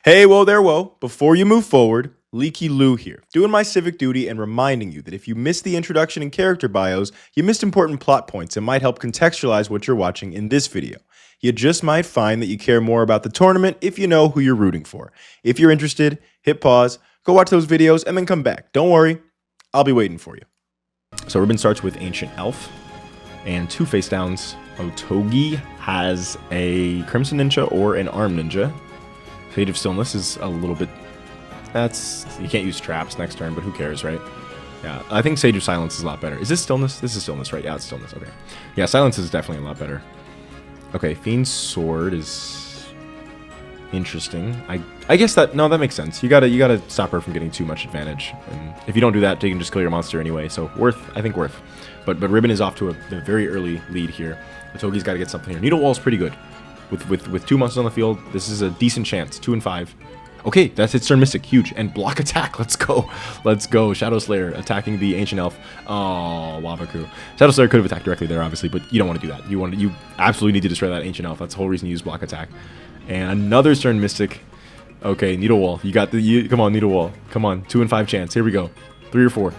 Hey, whoa there, whoa. Before you move forward, Leaky Lou here, doing my civic duty and reminding you that if you missed the introduction and character bios, you missed important plot points and might help contextualize what you're watching in this video. You just might find that you care more about the tournament if you know who you're rooting for. If you're interested, hit pause, go watch those videos, and then come back. Don't worry, I'll be waiting for you. So Ribbon starts with Ancient Elf, and 2 face downs. Otogi has a Crimson Ninja or an Arm Ninja. Fate of Stillness is a little bit... you can't use traps next turn, but who cares, right? Yeah, I think Sage of Silence is a lot better. Is this Stillness? This is Stillness, right? Yeah, it's Stillness, okay. Yeah, Silence is definitely a lot better. Okay, Fiend's Sword is... interesting. I guess that... no, that makes sense. You gotta stop her from getting too much advantage. And if you don't do that, you can just kill your monster anyway, so I think worth. But Ribbon is off to a very early lead here. Otogi's gotta get something here. Needle Wall's pretty good. With 2 monsters on the field, this is a decent chance. 2 and 5. Okay, that's its turn Mystic. Huge. And block attack. Let's go. Let's go. Shadow Slayer attacking the Ancient Elf. Oh, Wabaku. Shadow Slayer could have attacked directly there, obviously, but you don't want to do that. You absolutely need to destroy that Ancient Elf. That's the whole reason you use block attack. And another turn Mystic. Okay, Needle Wall. You got come on, Needle Wall. Come on. 2 and 5 chance. Here we go. 3 or 4.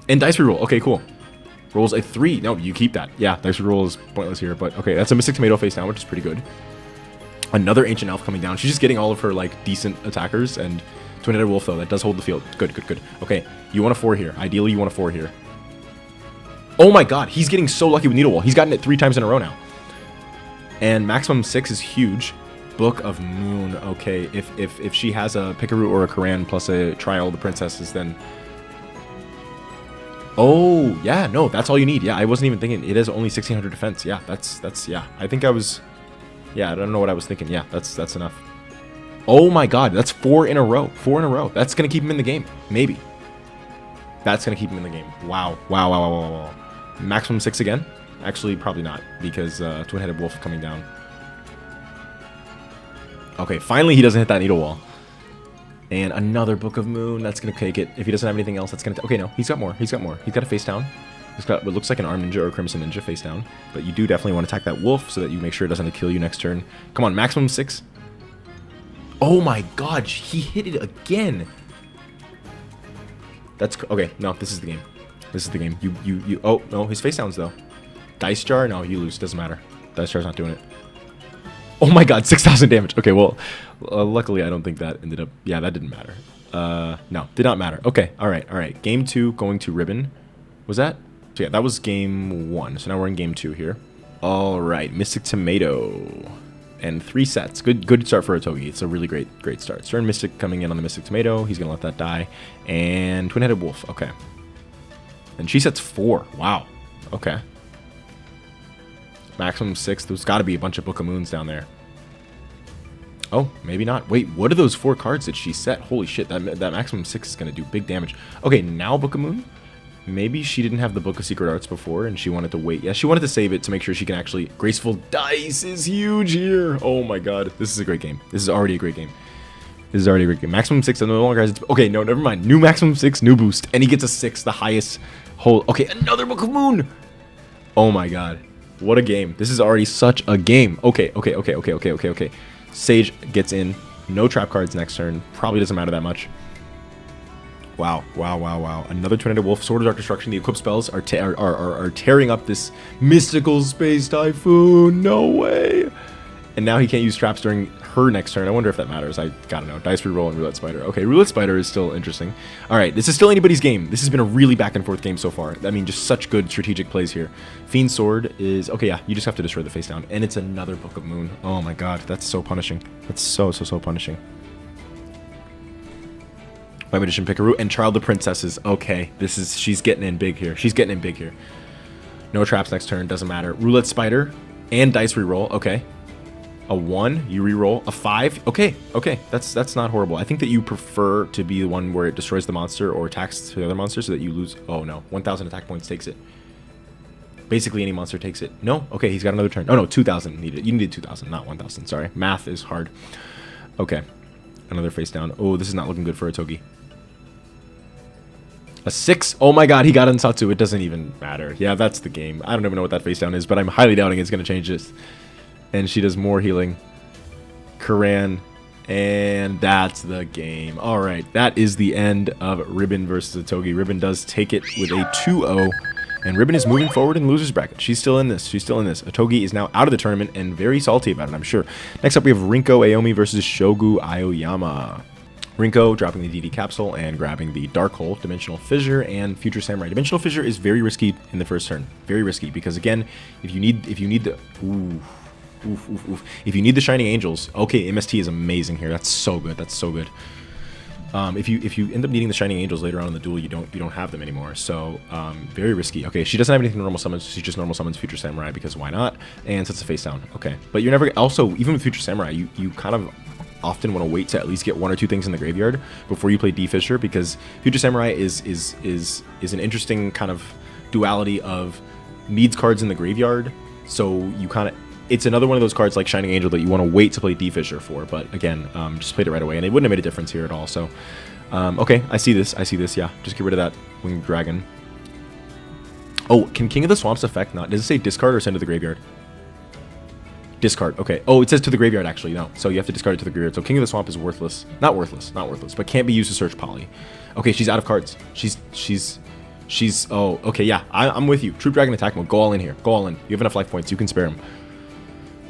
And dice reroll. Okay, cool. Rolls a 3. No, you keep that. Yeah, dice reroll is pointless here, but okay, that's a Mystic Tomato face down, which is pretty good. Another Ancient Elf coming down. She's just getting all of her, like, decent attackers, and Twin-Headed Wolf, though, that does hold the field. Good, good, good. Okay, you want a 4 here. Ideally, you want a 4 here. Oh my god, he's getting so lucky with Needle Wall. He's gotten it 3 times in a row now. And maximum 6 is huge. Book of Moon. Okay, if she has a Pickaroo or a Karan plus a Trial of the Princesses, then... oh, yeah, no, that's all you need. Yeah, I wasn't even thinking. It has only 1600 defense. Yeah, that's yeah. I think I was... yeah, I don't know what I was thinking. Yeah, that's enough. Oh my god, that's 4 in a row. 4 in a row. That's going to keep him in the game. Maybe. That's going to keep him in the game. Wow. Wow, wow, wow, wow, wow. Maximum 6 again? Actually, probably not, because Twin-Headed Wolf coming down. Okay, finally he doesn't hit that Needle Wall. And another Book of Moon. That's going to take it. If he doesn't have anything else, that's going to... okay, no, he's got more. He's got more. He's got a face down. He's got what looks like an Arm Ninja or a Crimson Ninja face down. But you do definitely want to attack that wolf so that you make sure it doesn't kill you next turn. Come on, maximum 6. Oh my god, he hit it again. That's... okay, no, this is the game. This is the game. You... oh, no, his face downs, though. Dice Jar? No, you lose. Doesn't matter. Dice Jar's not doing it. Oh my god, 6,000 damage. Okay, well, luckily I don't think that ended up... yeah, that didn't matter. No, did not matter. Okay, alright. Game 2 going to Ribbon. Was that? So yeah, that was game 1. So now we're in game 2 here. Alright, Mystic Tomato. And 3 sets. Good start for Otogi. It's a really great start. Stern Mystic coming in on the Mystic Tomato. He's going to let that die. And Twin-Headed Wolf. Okay. And she sets 4. Wow. Okay. Maximum 6. There's got to be a bunch of Book of Moons down there. Oh, maybe not. Wait, what are those 4 cards that she set? Holy shit, that maximum 6 is going to do big damage. Okay, now Book of Moon? Maybe she didn't have the Book of Secret Arts before and she wanted to wait. Yeah, she wanted to save it to make sure she can actually... Graceful Dice is huge here. Oh my god. This is a great game. This is already a great game. This is already a great game. Maximum 6 and no longer has... okay, no, never mind. New maximum 6, new boost. And he gets a 6, the highest whole... okay, another Book of Moon. Oh my god. What a game. This is already such a game. Okay. Sage gets in. No trap cards next turn. Probably doesn't matter that much. Wow. Another Twin-Headed Wolf. Sword of Dark Destruction. The equipped spells are tearing up this mystical space typhoon. No way. And now he can't use traps during her next turn. I wonder if that matters. I gotta know. Dice reroll and Roulette Spider. Okay, Roulette Spider is still interesting. Alright, this is still anybody's game. This has been a really back and forth game so far. I mean, just such good strategic plays here. Fiend's Sword is... okay, yeah, you just have to destroy the face down. And it's another Book of Moon. Oh my god, that's so punishing. That's so punishing. White Magician Pickaroo and Child of the Princesses. Okay, this is... she's getting in big here. She's getting in big here. No traps next turn, doesn't matter. Roulette Spider and dice reroll. Okay. A 1, you reroll. A 5. Okay, that's not horrible. I think that you prefer to be the one where it destroys the monster or attacks the other monster so that you lose... oh no, 1,000 attack points takes it. Basically any monster takes it. No? Okay, he's got another turn. Oh no, 2,000 needed. You needed 2,000, not 1,000. Sorry. Math is hard. Okay. Another face down. Oh, this is not looking good for Otogi. A 6? Oh my god, he got Ansatsu. It doesn't even matter. Yeah, that's the game. I don't even know what that face down is, but I'm highly doubting it's going to change this. And she does more healing. Karan. And that's the game. All right, that is the end of Ribbon versus Otogi. Ribbon does take it with a 2-0. And Ribbon is moving forward in loser's bracket. She's still in this. She's still in this. Otogi is now out of the tournament and very salty about it, I'm sure. Next up, we have Rinko Aomi versus Shogu Aoyama. Rinko dropping the DD capsule and grabbing the Dark Hole, Dimensional Fissure, and Future Samurai. Dimensional Fissure is very risky in the first turn. Very risky because again, if you need the if you need the Shining Angels, okay, MST is amazing here. That's so good. That's so good. If you end up needing the Shining Angels later on in the duel, you don't have them anymore. So very risky. Okay, she doesn't have anything normal summons. She just normal summons Future Samurai because why not? And sets the face down. Okay, but you're never also even with Future Samurai, you kind of often want to wait to at least get 1 or 2 things in the graveyard before you play D Fissure, because Future Samurai is an interesting kind of duality of needs cards in the graveyard. So you kind of, it's another one of those cards like Shining Angel that you want to wait to play D Fissure for. But again, just played it right away, and it wouldn't have made a difference here at all. So okay, I see this. Yeah, just get rid of that Winged Dragon. Oh, can King of the Swamps effect not? Does it say discard or send to the graveyard? Discard. Okay. Oh, it says to the graveyard actually. No. So you have to discard it to the graveyard. So King of the Swamp is worthless. Not worthless, but can't be used to search Poly. Okay, she's out of cards. She's oh, okay, yeah. I'm with you. Troop Dragon attack mode. Go all in here. Go all in. You have enough life points. You can spare them.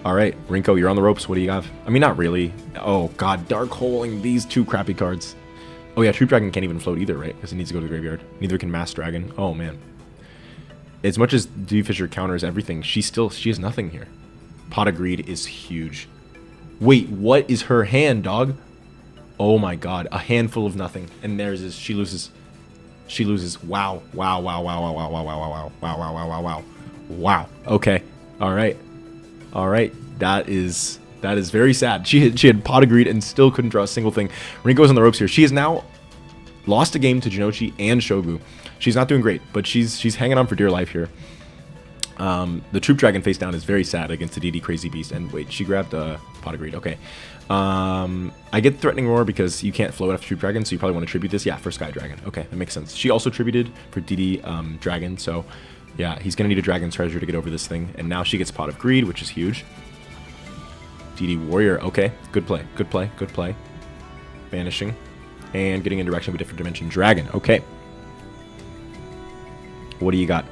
All right, Rinko, you're on the ropes. What do you have? I mean, not really. Oh god, Dark Holing these 2 crappy cards. Oh yeah, Troop Dragon can't even float either, right? Because it needs to go to the graveyard. Neither can Mass Dragon. Oh man. As much as D Fissure counters everything, she has nothing here. Pot of Greed is huge. Wait, what is her hand, dog? Oh my god, a handful of nothing. And there's his, she loses. She loses. Wow. Wow, wow, wow, wow, wow, wow, wow, wow, wow, wow, wow, wow, wow. Wow. Okay. All right. All right. That is very sad. She had Pot of Greed and still couldn't draw a single thing. Rinko's on the ropes here. She has now lost a game to Jinochi and Shogu. She's not doing great, but she's hanging on for dear life here. The Troop Dragon face down is very sad against the DD Crazy Beast. And wait, she grabbed a Pot of Greed. Okay. I get Threatening Roar because you can't float after Troop Dragon, so you probably want to tribute this. Yeah, for Sky Dragon. Okay, that makes sense. She also tributed for DD Dragon, so yeah, he's going to need a Dragon's Treasure to get over this thing. And now she gets Pot of Greed, which is huge. DD Warrior. Okay, good play. Good play. Good play. Vanishing. And getting in direction of a different dimension. Dragon. Okay. What do you got?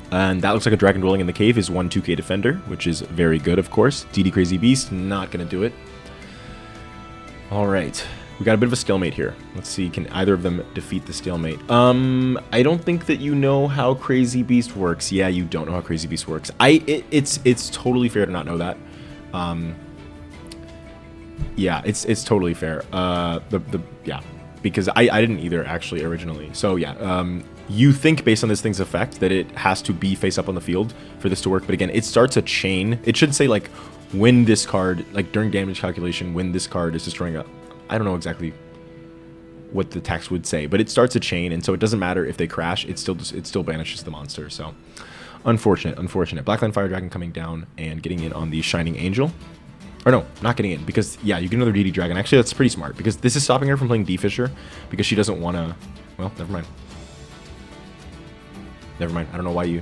And that looks like a Dragon Dwelling in the Cave is 1 2k Defender, which is very good, of course. DD Crazy Beast, not going to do it. All right. We got a bit of a stalemate here. Let's see, can either of them defeat the stalemate? I don't think that you know how Crazy Beast works. Yeah, you don't know how Crazy Beast works. It's totally fair to not know that. Yeah, it's totally fair. Yeah, because I didn't either actually originally. So yeah, you think based on this thing's effect that it has to be face up on the field for this to work, but again, it starts a chain. It should say like when this card, like during damage calculation, when this card is destroying a, I don't know exactly what the text would say, but it starts a chain, and so it doesn't matter if they crash, it still banishes the monster. So unfortunate. Blackline Fire Dragon coming down and getting in on the Shining Angel. Or no, not getting in, because yeah, you get another DD Dragon. Actually, that's pretty smart, because this is stopping her from playing D Fissure, because she doesn't want to, well, never mind. I don't know why you,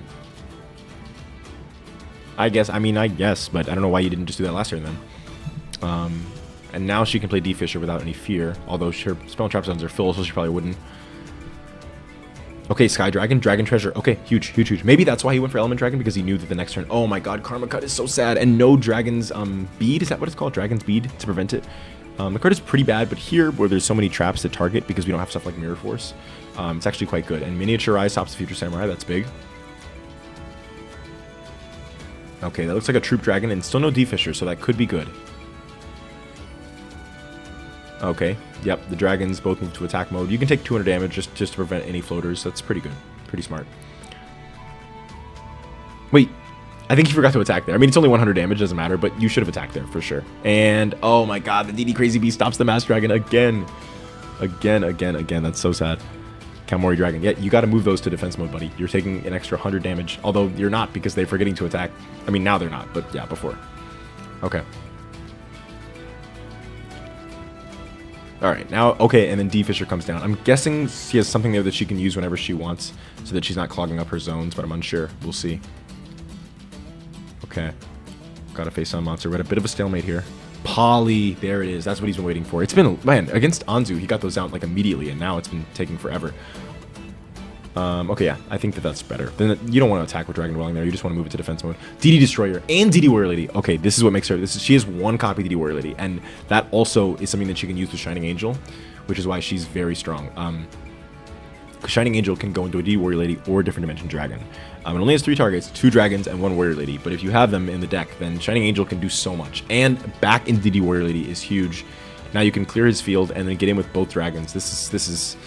I guess, but I don't know why you didn't just do that last turn then. And now she can play D Fissure without any fear, although her spell and trap zones are full, so she probably wouldn't. Okay, Sky Dragon, Dragon Treasure. Okay, huge. Maybe that's why he went for Element Dragon, because he knew that the next turn, oh my god, Karma Cut is so sad, and no Dragon's Bead, is that what it's called? Dragon's Bead to prevent it. The card is pretty bad, but here, where there's so many traps to target, because we don't have stuff like Mirror Force, it's actually quite good. And Miniaturize stops the Future Samurai, that's big. Okay, that looks like a Troop Dragon, and still no D Fissure, so that could be good. Okay, yep, the dragons both move to attack mode. You can take 200 damage just to prevent any floaters. That's pretty good. Pretty smart. Wait, I think you forgot to attack there. I mean, it's only 100 damage, doesn't matter, but you should have attacked there for sure. And, oh my god, the DD Crazy Beast stops the Mass Dragon again. Again. That's so sad. Kamori Dragon. Yeah, you got to move those to defense mode, buddy. You're taking an extra 100 damage, although you're not because they're forgetting to attack. I mean, now they're not, but yeah, before. Okay. Alright, now, okay, and then D Fissure comes down. I'm guessing she has something there that she can use whenever she wants, so that she's not clogging up her zones, but I'm unsure. We'll see. Okay. Got a face-on monster. We're at a bit of a stalemate here. Poly, there it is. That's what he's been waiting for. It's been, man, against Anzu, he got those out like immediately, and now it's been taking forever. Okay, yeah, I think that's better. Then you don't want to attack with Dragon Dwelling there. You just want to move it to defense mode. DD Destroyer and DD Warrior Lady. Okay, this is what makes her. She has one copy DD Warrior Lady, and that also is something that she can use with Shining Angel, which is why she's very strong. Shining Angel can go into a DD Warrior Lady or a Different Dimension Dragon. It only has 3 targets, 2 dragons and 1 Warrior Lady. But if you have them in the deck, then Shining Angel can do so much. And back into DD Warrior Lady is huge. Now you can clear his field and then get in with both dragons. This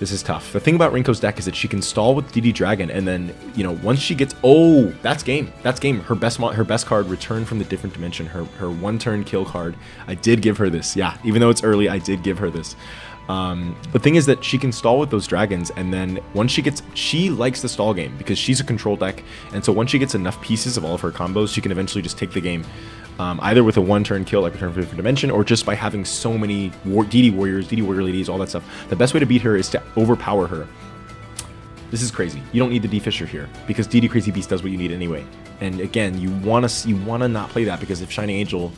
is tough. The thing about Rinko's deck is that she can stall with DD Dragon, and then, you know, once she gets, oh, that's game. That's game. Her best card, Return from the Different Dimension. Her 1-turn kill card. I did give her this. Yeah, even though it's early, I did give her this. The thing is that she can stall with those dragons, and then once she likes the stall game because she's a control deck, and so once she gets enough pieces of all of her combos, she can eventually just take the game, either with a 1-turn kill like Return from a Different Dimension, or just by having so many DD Warriors, DD Warrior Ladies, all that stuff. The best way to beat her is to overpower her. This is crazy. You don't need the D Fisher here because DD Crazy Beast does what you need anyway. And again, you wanna not play that because if Shining Angel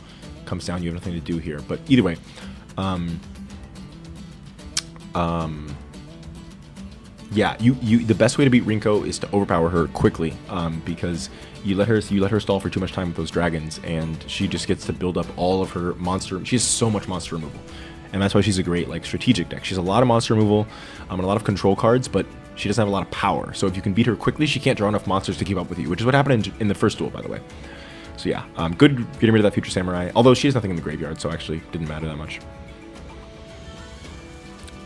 comes down, you have nothing to do here. But either way, yeah, the best way to beat Rinko is to overpower her quickly, because you let her stall for too much time with those dragons, and she just gets to build up all of her monster. She has so much monster removal, and that's why she's a great like strategic deck. She has a lot of monster removal, and a lot of control cards, but she doesn't have a lot of power. So if you can beat her quickly, she can't draw enough monsters to keep up with you, which is what happened in the first duel, by the way. So yeah, good getting rid of that Future Samurai. Although she has nothing in the graveyard, so actually didn't matter that much.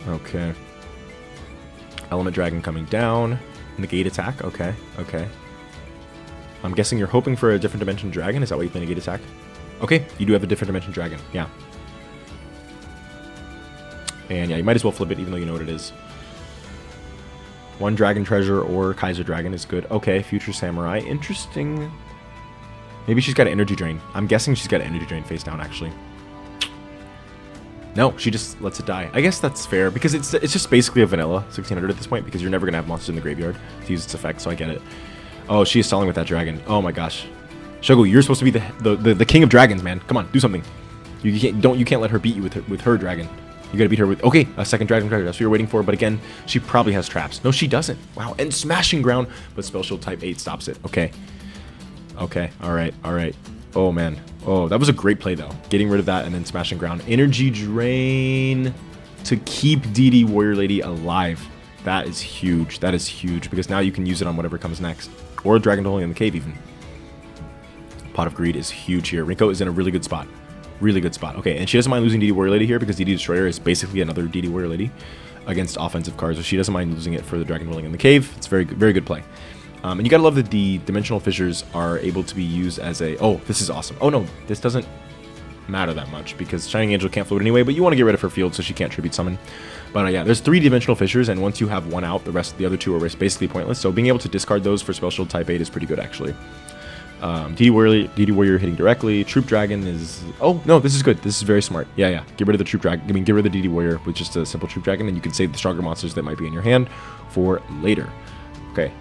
Okay. Element Dragon coming down. Negate attack. Okay. Okay. I'm guessing you're hoping for a Different Dimension Dragon. Is that why you play Negate attack? Okay. You do have a Different Dimension Dragon. Yeah. And yeah, you might as well flip it even though you know what it is. 1 Dragon Treasure or Kaiser Dragon is good. Okay. Future Samurai. Interesting. Maybe she's got an Energy Drain. I'm guessing she's got an Energy Drain face down actually. No, she just lets it die. I guess that's fair, because it's just basically a vanilla 1600 at this point, because you're never going to have monsters in the graveyard to use its effect, so I get it. Oh, she is stalling with that dragon. Oh my gosh. Shogu, you're supposed to be the king of dragons, man. Come on, do something. You can't let her beat you with her dragon. You gotta beat her with, okay, a second dragon treasure. That's what you're waiting for, but again, she probably has traps. No, she doesn't. Wow, and Smashing Ground, but Spell Shield type 8 stops it. Okay. Okay, alright. Oh man. Oh, that was a great play though. Getting rid of that and then Smashing Ground. Energy Drain to keep DD Warrior Lady alive. That is huge. That is huge because now you can use it on whatever comes next. Or Dragon Dwelling in the Cave even. Pot of Greed is huge here. Rinko is in a really good spot. Really good spot. Okay, and she doesn't mind losing DD Warrior Lady here because DD Destroyer is basically another DD Warrior Lady against offensive cards. So she doesn't mind losing it for the Dragon Dwelling in the Cave. It's very good play. And you gotta love that the Dimensional Fissures are able to be used as a... Oh, this is awesome. Oh no, this doesn't matter that much because Shining Angel can't float anyway, but you want to get rid of her field so she can't Tribute Summon. But yeah, there's 3 Dimensional Fissures, and once you have one out, the other 2 are basically pointless. So being able to discard those for Spell Shield type 8 is pretty good, actually. DD Warrior hitting directly. Troop Dragon is... Oh, no, this is good. This is very smart. Yeah. Get rid of the Troop Dragon. I mean, get rid of the DD Warrior with just a simple Troop Dragon, and you can save the stronger monsters that might be in your hand for later. Okay.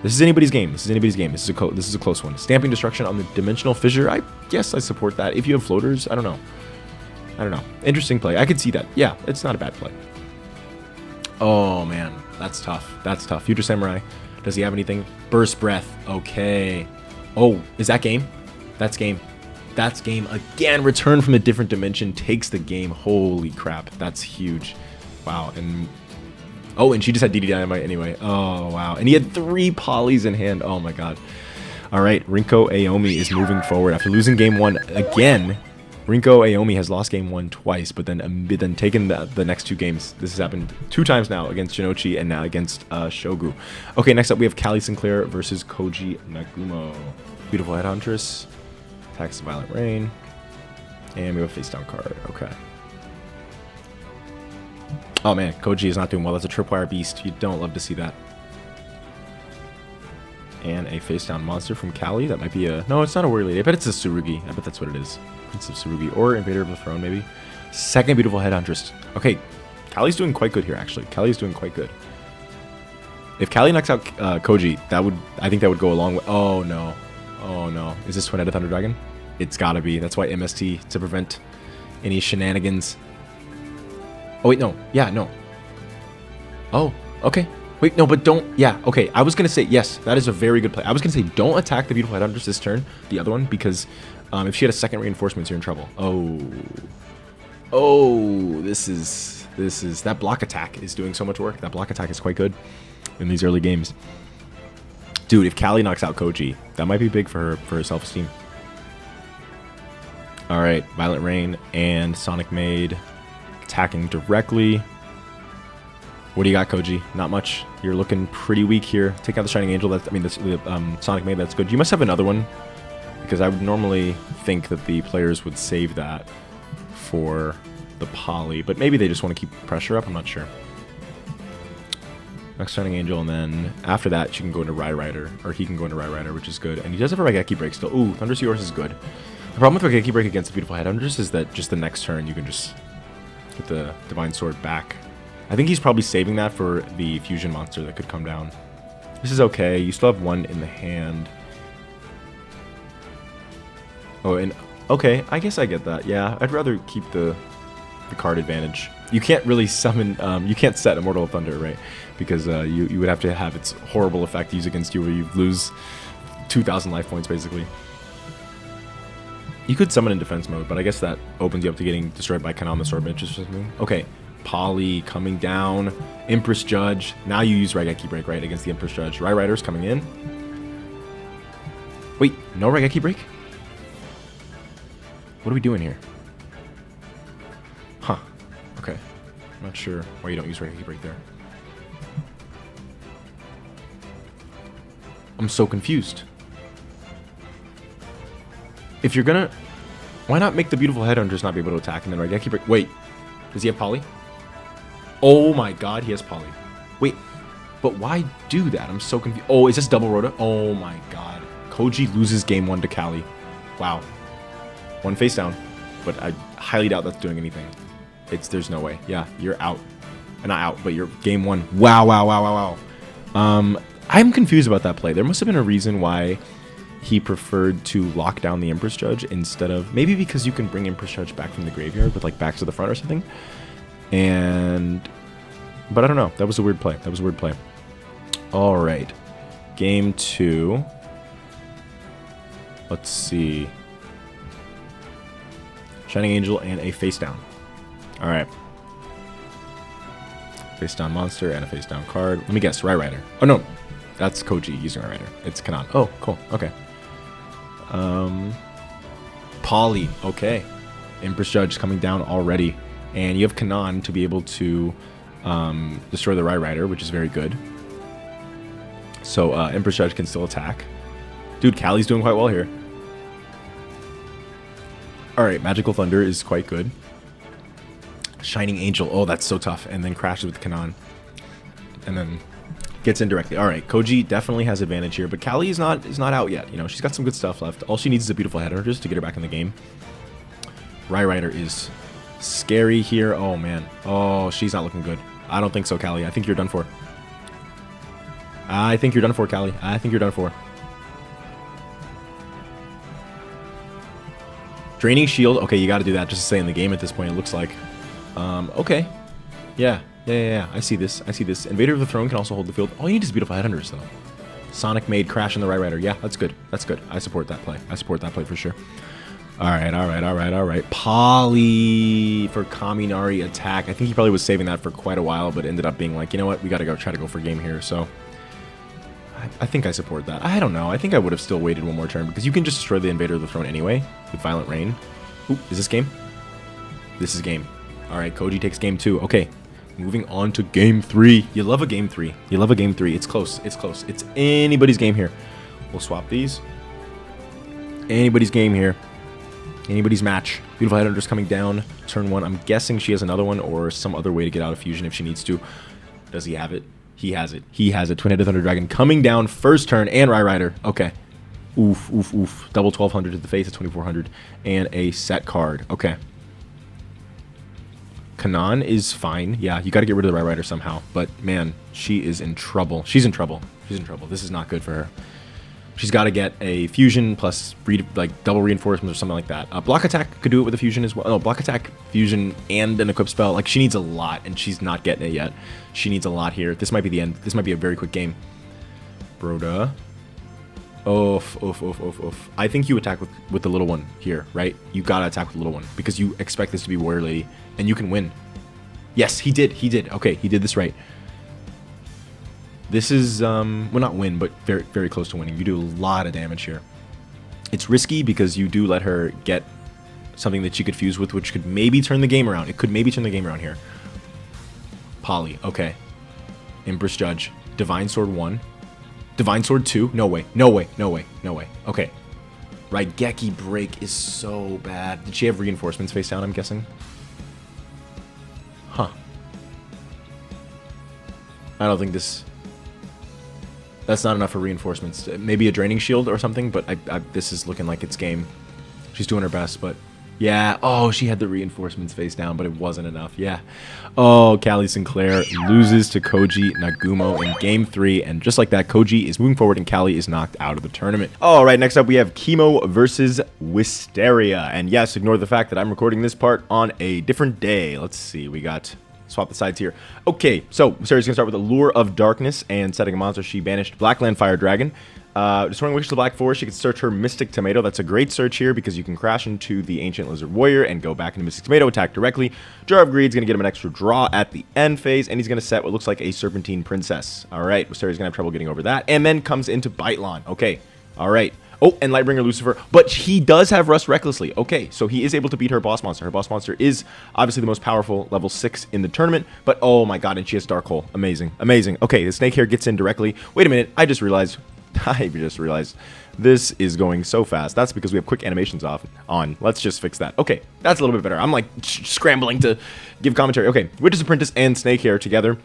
This is anybody's game. This is a close one. Stamping Destruction on the Dimensional Fissure. I guess I support that. If you have floaters, I don't know. Interesting play. I could see that. Yeah, it's not a bad play. Oh, man. That's tough. Future Samurai. Does he have anything? Burst Breath. Okay. Oh, is that game? That's game. That's game again. Return from a Different Dimension takes the game. Holy crap. That's huge. Wow. And... Oh, and she just had DD Dynamite anyway. Oh, wow. And he had 3 polys in hand. Oh, my God. All right. Rinko Aomi is moving forward. After losing game 1 again, Rinko Aomi has lost game 1 twice, but then taken the next 2 games. This has happened 2 times now against Shinochi and now against Shogu. Okay, next up we have Callie Sinclair versus Koji Nagumo. Beautiful Headhuntress. Attacks Violent Rain. And we have a face down card. Okay. Oh man, Koji is not doing well. That's a Tripwire Beast. You don't love to see that. And a face down monster from Callie. That might be a... No, it's not a Warrior Lady. I bet it's a Tsurugi. I bet that's what it is. Prince of Tsurugi. Or Invader of the Throne, maybe. Second Beautiful Headhuntress. Okay, Kallie's doing quite good here, actually. Kallie's doing quite good. If Callie knocks out Koji, I think that would go a long way. Oh no. Oh no. Is this Twin-Headed Thunder Dragon? It's gotta be. That's why MST, to prevent any shenanigans. Oh, wait, no. Yeah, no. Oh, okay. Wait, no, but don't. Yeah, okay. I was going to say, yes, that is a very good play. I was going to say, don't attack the beautiful headhunters this turn, the other one, because if she had a second reinforcement, you're in trouble. Oh. Oh, this is. That block attack is doing so much work. That block attack is quite good in these early games. Dude, if Callie knocks out Koji, that might be big for her self-esteem. All right, Violent Rain and Sonic Maid attacking directly. What do you got, Koji? Not much. You're looking pretty weak here. Take out the Shining Angel. That's, I mean, the Sonic Maid. That's good. You must have another one, because I would normally think that the players would save that for the poly, but maybe they just want to keep pressure up. I'm not sure. Next Shining Angel, and then after that, she can go into Rai Rider, or he can go into Rai Rider, which is good. And he does have a Raigeki Break still. Ooh, Thunder Seahorse is good. The problem with Raigeki Break against the beautiful headhunters is that just the next turn you can just get the Divine Sword back. I think he's probably saving that for the fusion monster that could come down. This is okay. You still have one in the hand. Oh, and okay, I guess I get that. Yeah, I'd rather keep the card advantage. You can't really summon, you can't set Immortal Thunder, right? Because you would have to have its horrible effect used against you where you lose 2,000 life points, basically. You could summon in defense mode, but I guess that opens you up to getting destroyed by Kanama Sword Bitches or something. Okay, Polly coming down, Empress Judge. Now you use Raigeki Break, right, against the Empress Judge. Rai Rider's coming in. Wait, no Raigeki Break? What are we doing here? Huh. Okay. I'm not sure why you don't use Raigeki Break there. I'm so confused. If you're gonna... Why not make the beautiful headhunters not be able to attack and then Raigeki Break... Wait. Does he have Poly? Oh my god, he has Poly. Wait. But why do that? I'm so confused. Oh, is this double Rhoda? Oh my god. Koji loses game 1 to Callie. Wow. One face down. But I highly doubt that's doing anything. There's no way. Yeah, you're out. Not out, but you're game 1. Wow, wow, wow, wow, wow. I'm confused about that play. There must have been a reason why he preferred to lock down the Empress Judge instead of... Maybe because you can bring Empress Judge back from the graveyard with, like, backs to the front or something. But I don't know. That was a weird play. That was a weird play. All right. Game 2. Let's see. Shining Angel and a face down. All right. Face down monster and a face down card. Let me guess. Rai Rider. Oh, no. That's Koji using Rai Rider. It's Kanan. Oh, cool. Okay. Polly. Okay. Empress Judge coming down already. And you have Kanan to be able to destroy the Rai Rider, which is very good. So Empress Judge can still attack. Dude, Callie's doing quite well here. Alright, Magical Thunder is quite good. Shining Angel. Oh, that's so tough. And then crashes with Kanan. And then gets in directly. Alright, Koji definitely has advantage here. But Callie is not out yet. You know, she's got some good stuff left. All she needs is a beautiful headhunters to get her back in the game. Rai Rider is scary here. Oh, man. Oh, she's not looking good. I don't think so, Callie. I think you're done for. I think you're done for, Callie. I think you're done for. Draining Shield. Okay, you got to do that just to stay in the game at this point, it looks like. Okay. Yeah. I see this. I see this. Invader of the Throne can also hold the field. All you need is beautiful headhunters, though. Sonic Maid, Crash on the Rai Rider. Yeah, that's good. That's good. I support that play. I support that play for sure. All right. Polly for Kaminari attack. I think he probably was saving that for quite a while, but ended up being like, you know what? We got to try to go for game here. So I think I support that. I don't know. I think I would have still waited one more turn because you can just destroy the Invader of the Throne anyway with Violent Rain. Ooh, is this game? This is game. All right, Koji takes game 2. Okay, moving on to game 3. You love a game 3. You love a game 3. It's close. It's close. It's anybody's game here. We'll swap these. Anybody's game here. Anybody's match. Beautiful Headhunter's coming down. Turn 1. I'm guessing she has another one or some other way to get out of fusion if she needs to. Does he have it? He has it. He has it. Twin-Headed Thunder Dragon coming down first turn and Rai Rider. Okay. Oof. Double 1,200 to the face at 2,400 and a set card. Okay. Kanan is fine. Yeah, you got to get rid of the Rai Rider somehow. But man, she is in trouble. She's in trouble. This is not good for her. She's got to get a fusion plus like double reinforcements or something like that. Block attack could do it with a fusion as well. No, block attack, fusion, and an equip spell. Like, she needs a lot, and she's not getting it yet. She needs a lot here. This might be the end. This might be a very quick game. Broda. Oof, oof, oof, oof, oof. I think you attack with the little one here, right? You gotta attack with the little one because you expect this to be Warrior Lady, and you can win. Yes, he did. He did. Okay, he did this right. This is, well, not win, but very, very close to winning. You do a lot of damage here. It's risky because you do let her get something that she could fuse with, which could maybe turn the game around. It could maybe turn the game around here. Poly, okay. Empress Judge. Divine Sword 1. Divine Sword 2. No way. No way. No way. No way. Okay. Raigeki Break is so bad. Did she have reinforcements face down, I'm guessing? Huh. I don't think this... That's not enough for reinforcements. Maybe a draining shield or something, but this is looking like it's game. She's doing her best, but... Yeah, oh, she had the reinforcements face down, but it wasn't enough. Yeah. Oh, Callie Sinclair loses to Koji Nagumo in Game 3, and just like that, Koji is moving forward and Callie is knocked out of the tournament. All right, next up we have Chemo versus Wisteria, and yes, ignore the fact that I'm recording this part on a different day. Let's see, we got... Swap the sides here. Okay, so Wistaria's gonna start with Allure of Darkness and setting a monster. She banished Blackland Fire Dragon. Destroying Witch to the Black Forest, she can search her Mystic Tomato. That's a great search here because you can crash into the Ancient Lizard Warrior and go back into Mystic Tomato, attack directly. Jar of Greed's going to get him an extra draw at the end phase, and he's going to set what looks like a Serpentine Princess. All right, Wistaria's going to have trouble getting over that, and then comes into Bitelon. Okay, all right. Oh, and Lightbringer Lucifer, but he does have Rust Recklessly. Okay, so he is able to beat her boss monster. Her boss monster is obviously the most powerful, level 6 in the tournament, but oh my god, and she has Dark Hole. Amazing, amazing. Okay, the Snake Hair gets in directly. Wait a minute, I just realized this is going so fast. That's because we have quick animations on. Let's just fix that. Okay, that's a little bit better. I'm like scrambling to give commentary. Okay, Witch's Apprentice and Snake Hair together.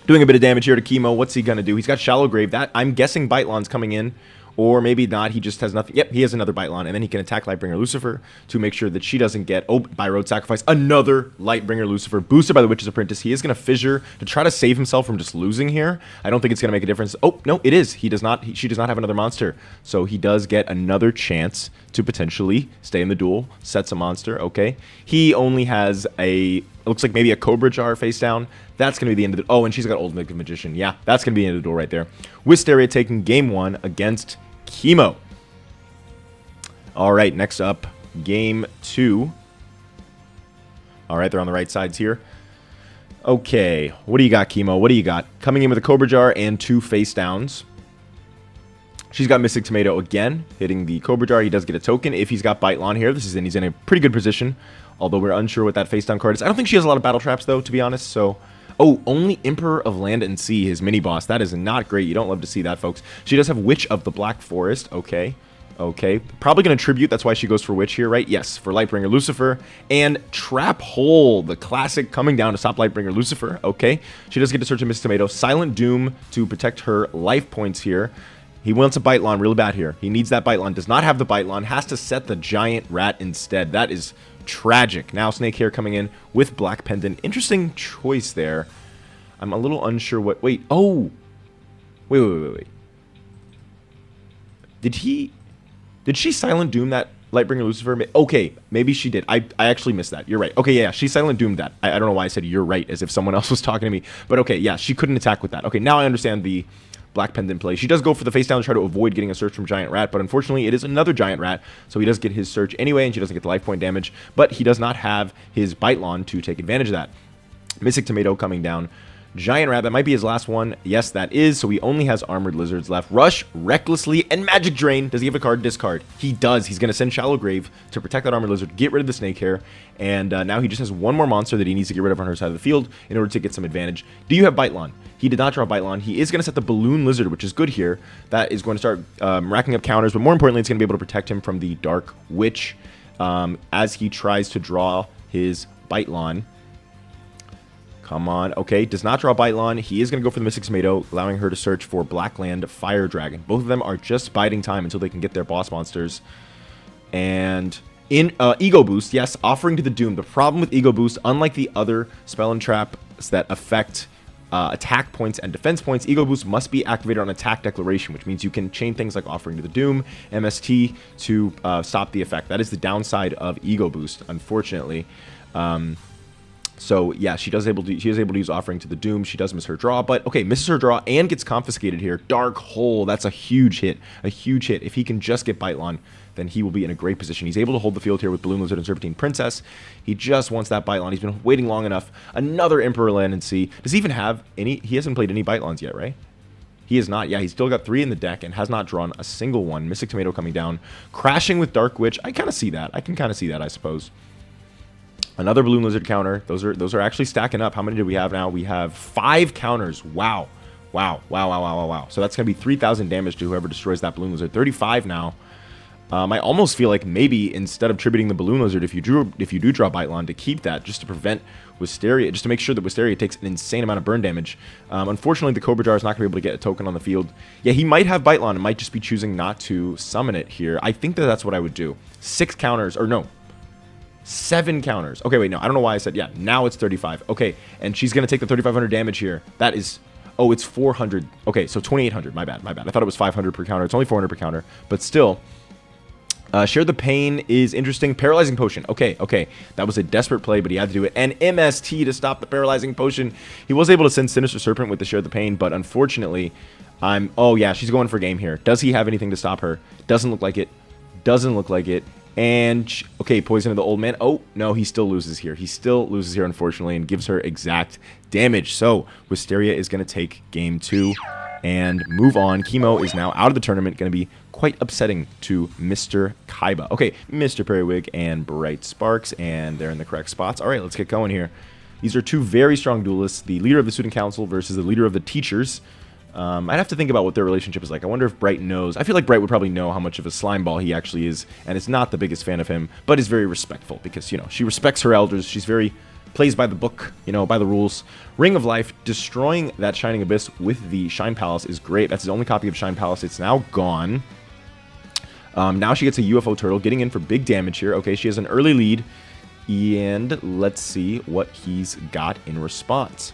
Doing a bit of damage here to Chemo. What's he going to do? He's got Shallow Grave. That, I'm guessing Bitelon's coming in. Or maybe not, he just has nothing. Yep, he has another Bitelon, and then he can attack Lightbringer Lucifer to make sure that she doesn't get, oh, by Road Sacrifice, another Lightbringer Lucifer, boosted by the Witch's Apprentice. He is going to Fissure to try to save himself from just losing here. I don't think it's going to make a difference. Oh, no, it is. He does not, she does not have another monster. So he does get another chance to potentially stay in the duel, sets a monster, okay. He only has a, it looks like maybe a Cobra Jar face down. That's going to be the end of the, oh, and she's got Ultimate Magician. Yeah, that's going to be the end of the duel right there. Wisteria taking game 1 against Chemo. All right, next up, game 2. All right, they're on the right sides here. Okay, what do you got, Chemo? What do you got? Coming in with a Cobra Jar and 2 face downs. She's got Mystic Tomato again, hitting the Cobra Jar. He does get a token if he's got Bitelon here. He's in a pretty good position, although we're unsure what that face down card is. I don't think she has a lot of battle traps, though, to be honest, so... Oh, only Emperor of Land and Sea, his mini-boss. That is not great. You don't love to see that, folks. She does have Witch of the Black Forest. Okay. Okay. Probably going to Tribute. That's why she goes for Witch here, right? Yes, for Lightbringer Lucifer. And Trap Hole, the classic coming down to stop Lightbringer Lucifer. Okay. She does get to search a Mystic Tomato. Silent Doom to protect her life points here. He wants a Bitelon really bad here. He needs that Bitelon. Does not have the Bitelon. Has to set the Giant Rat instead. That is... tragic. Now Snake Hair coming in with Black Pendant. Interesting choice there. I'm a little unsure what... Wait. Oh! Wait. Did she Silent Doom that Lightbringer Lucifer? Okay, maybe she did. I actually missed that. You're right. Okay, yeah, she Silent Doomed that. I don't know why I said you're right as if someone else was talking to me. But okay, yeah, she couldn't attack with that. Okay, now I understand the Black Pendant play. She does go for the face down to try to avoid getting a search from Giant Rat, but unfortunately it is another Giant Rat, so he does get his search anyway, and she doesn't get the life point damage, but he does not have his Bitelon to take advantage of that. Mystic Tomato coming down. Giant Rat, that might be his last one. Yes, that is, so he only has Armored Lizards left. Rush, Recklessly, and Magic Drain. Does he have a card? Discard. He does. He's going to send Shallow Grave to protect that Armored Lizard, get rid of the Snake Hair, and now he just has one more monster that he needs to get rid of on her side of the field in order to get some advantage. Do you have Bitelon? He did not draw Bitelon. He is going to set the Balloon Lizard, which is good here. That is going to start racking up counters, but more importantly, it's going to be able to protect him from the Dark Witch as he tries to draw his Bitelon. Come on. Okay, does not draw Bitelon. He is going to go for the Mystic Tomato, allowing her to search for Blackland Fire Dragon. Both of them are just biding time until they can get their boss monsters. And in Ego Boost, yes, offering to the Doom. The problem with Ego Boost, unlike the other spell and traps that affect attack points and defense points. Ego Boost must be activated on attack declaration, which means you can chain things like Offering to the Doom, MST, to stop the effect. That is the downside of Ego Boost, unfortunately. So yeah, she is able to use Offering to the Doom. She does miss her draw, but okay, misses her draw and gets confiscated here. Dark Hole, that's a huge hit. A huge hit. If he can just get Bitelon, then he will be in a great position. He's able to hold the field here with Balloon Lizard and Serpentine Princess. He just wants that Bitelon. He's been waiting long enough. Another Emperor Land and Sea. Does he even have any? He hasn't played any Bitelons yet, right? He is not. Yeah, he's still got 3 in the deck and has not drawn a single one. Mystic Tomato coming down. Crashing with Dark Witch. I kind of see that. I can kind of see that, I suppose. Another Balloon Lizard counter. Those are actually stacking up. How many do we have now? We have 5 counters. Wow. Wow. Wow, wow, wow, wow, wow. So that's going to be 3,000 damage to whoever destroys that Balloon Lizard. 35 now. I almost feel like maybe instead of tributing the Balloon Lizard, if you do draw Bitelon, to keep that just to prevent Wisteria, just to make sure that Wisteria takes an insane amount of burn damage. Unfortunately, the Cobra Jar is not going to be able to get a token on the field. Yeah, he might have Bitelon and might just be choosing not to summon it here. I think that's what I would do. 6 counters, or no. 7 counters. Okay, wait, no, I don't know why I said, yeah, now it's 35. Okay, and she's going to take the 3,500 damage here. That is, oh, it's 400. Okay, so 2,800, my bad. I thought it was 500 per counter. It's only 400 per counter, but still. Share the Pain is interesting. Paralyzing Potion. Okay. That was a desperate play, but he had to do it. And MST to stop the Paralyzing Potion. He was able to send Sinister Serpent with the Share the Pain, but unfortunately, oh yeah, she's going for game here. Does he have anything to stop her? Doesn't look like it. Doesn't look like it. And, okay, Poison of the Old Man. Oh, no, he still loses here. He still loses here, unfortunately, and gives her exact damage. So, Wisteria is going to take game 2 and move on. Chemo is now out of the tournament. Going to be quite upsetting to Mr. Kaiba. Okay, Mr. Periwig and Bright Sparks, and they're in the correct spots. All right, let's get going here. These are 2 very strong duelists. The leader of the Student Council versus the leader of the teachers. I'd have to think about what their relationship is like. I wonder if Bright knows. I feel like Bright would probably know how much of a slime ball he actually is, and is not the biggest fan of him, but is very respectful because, you know, she respects her elders. She's very plays by the book, you know, by the rules. Ring of Life, destroying that Shining Abyss with the Shine Palace is great. That's his only copy of Shine Palace. It's now gone. Now she gets a UFO Turtle, getting in for big damage here. Okay, she has an early lead, and let's see what he's got in response.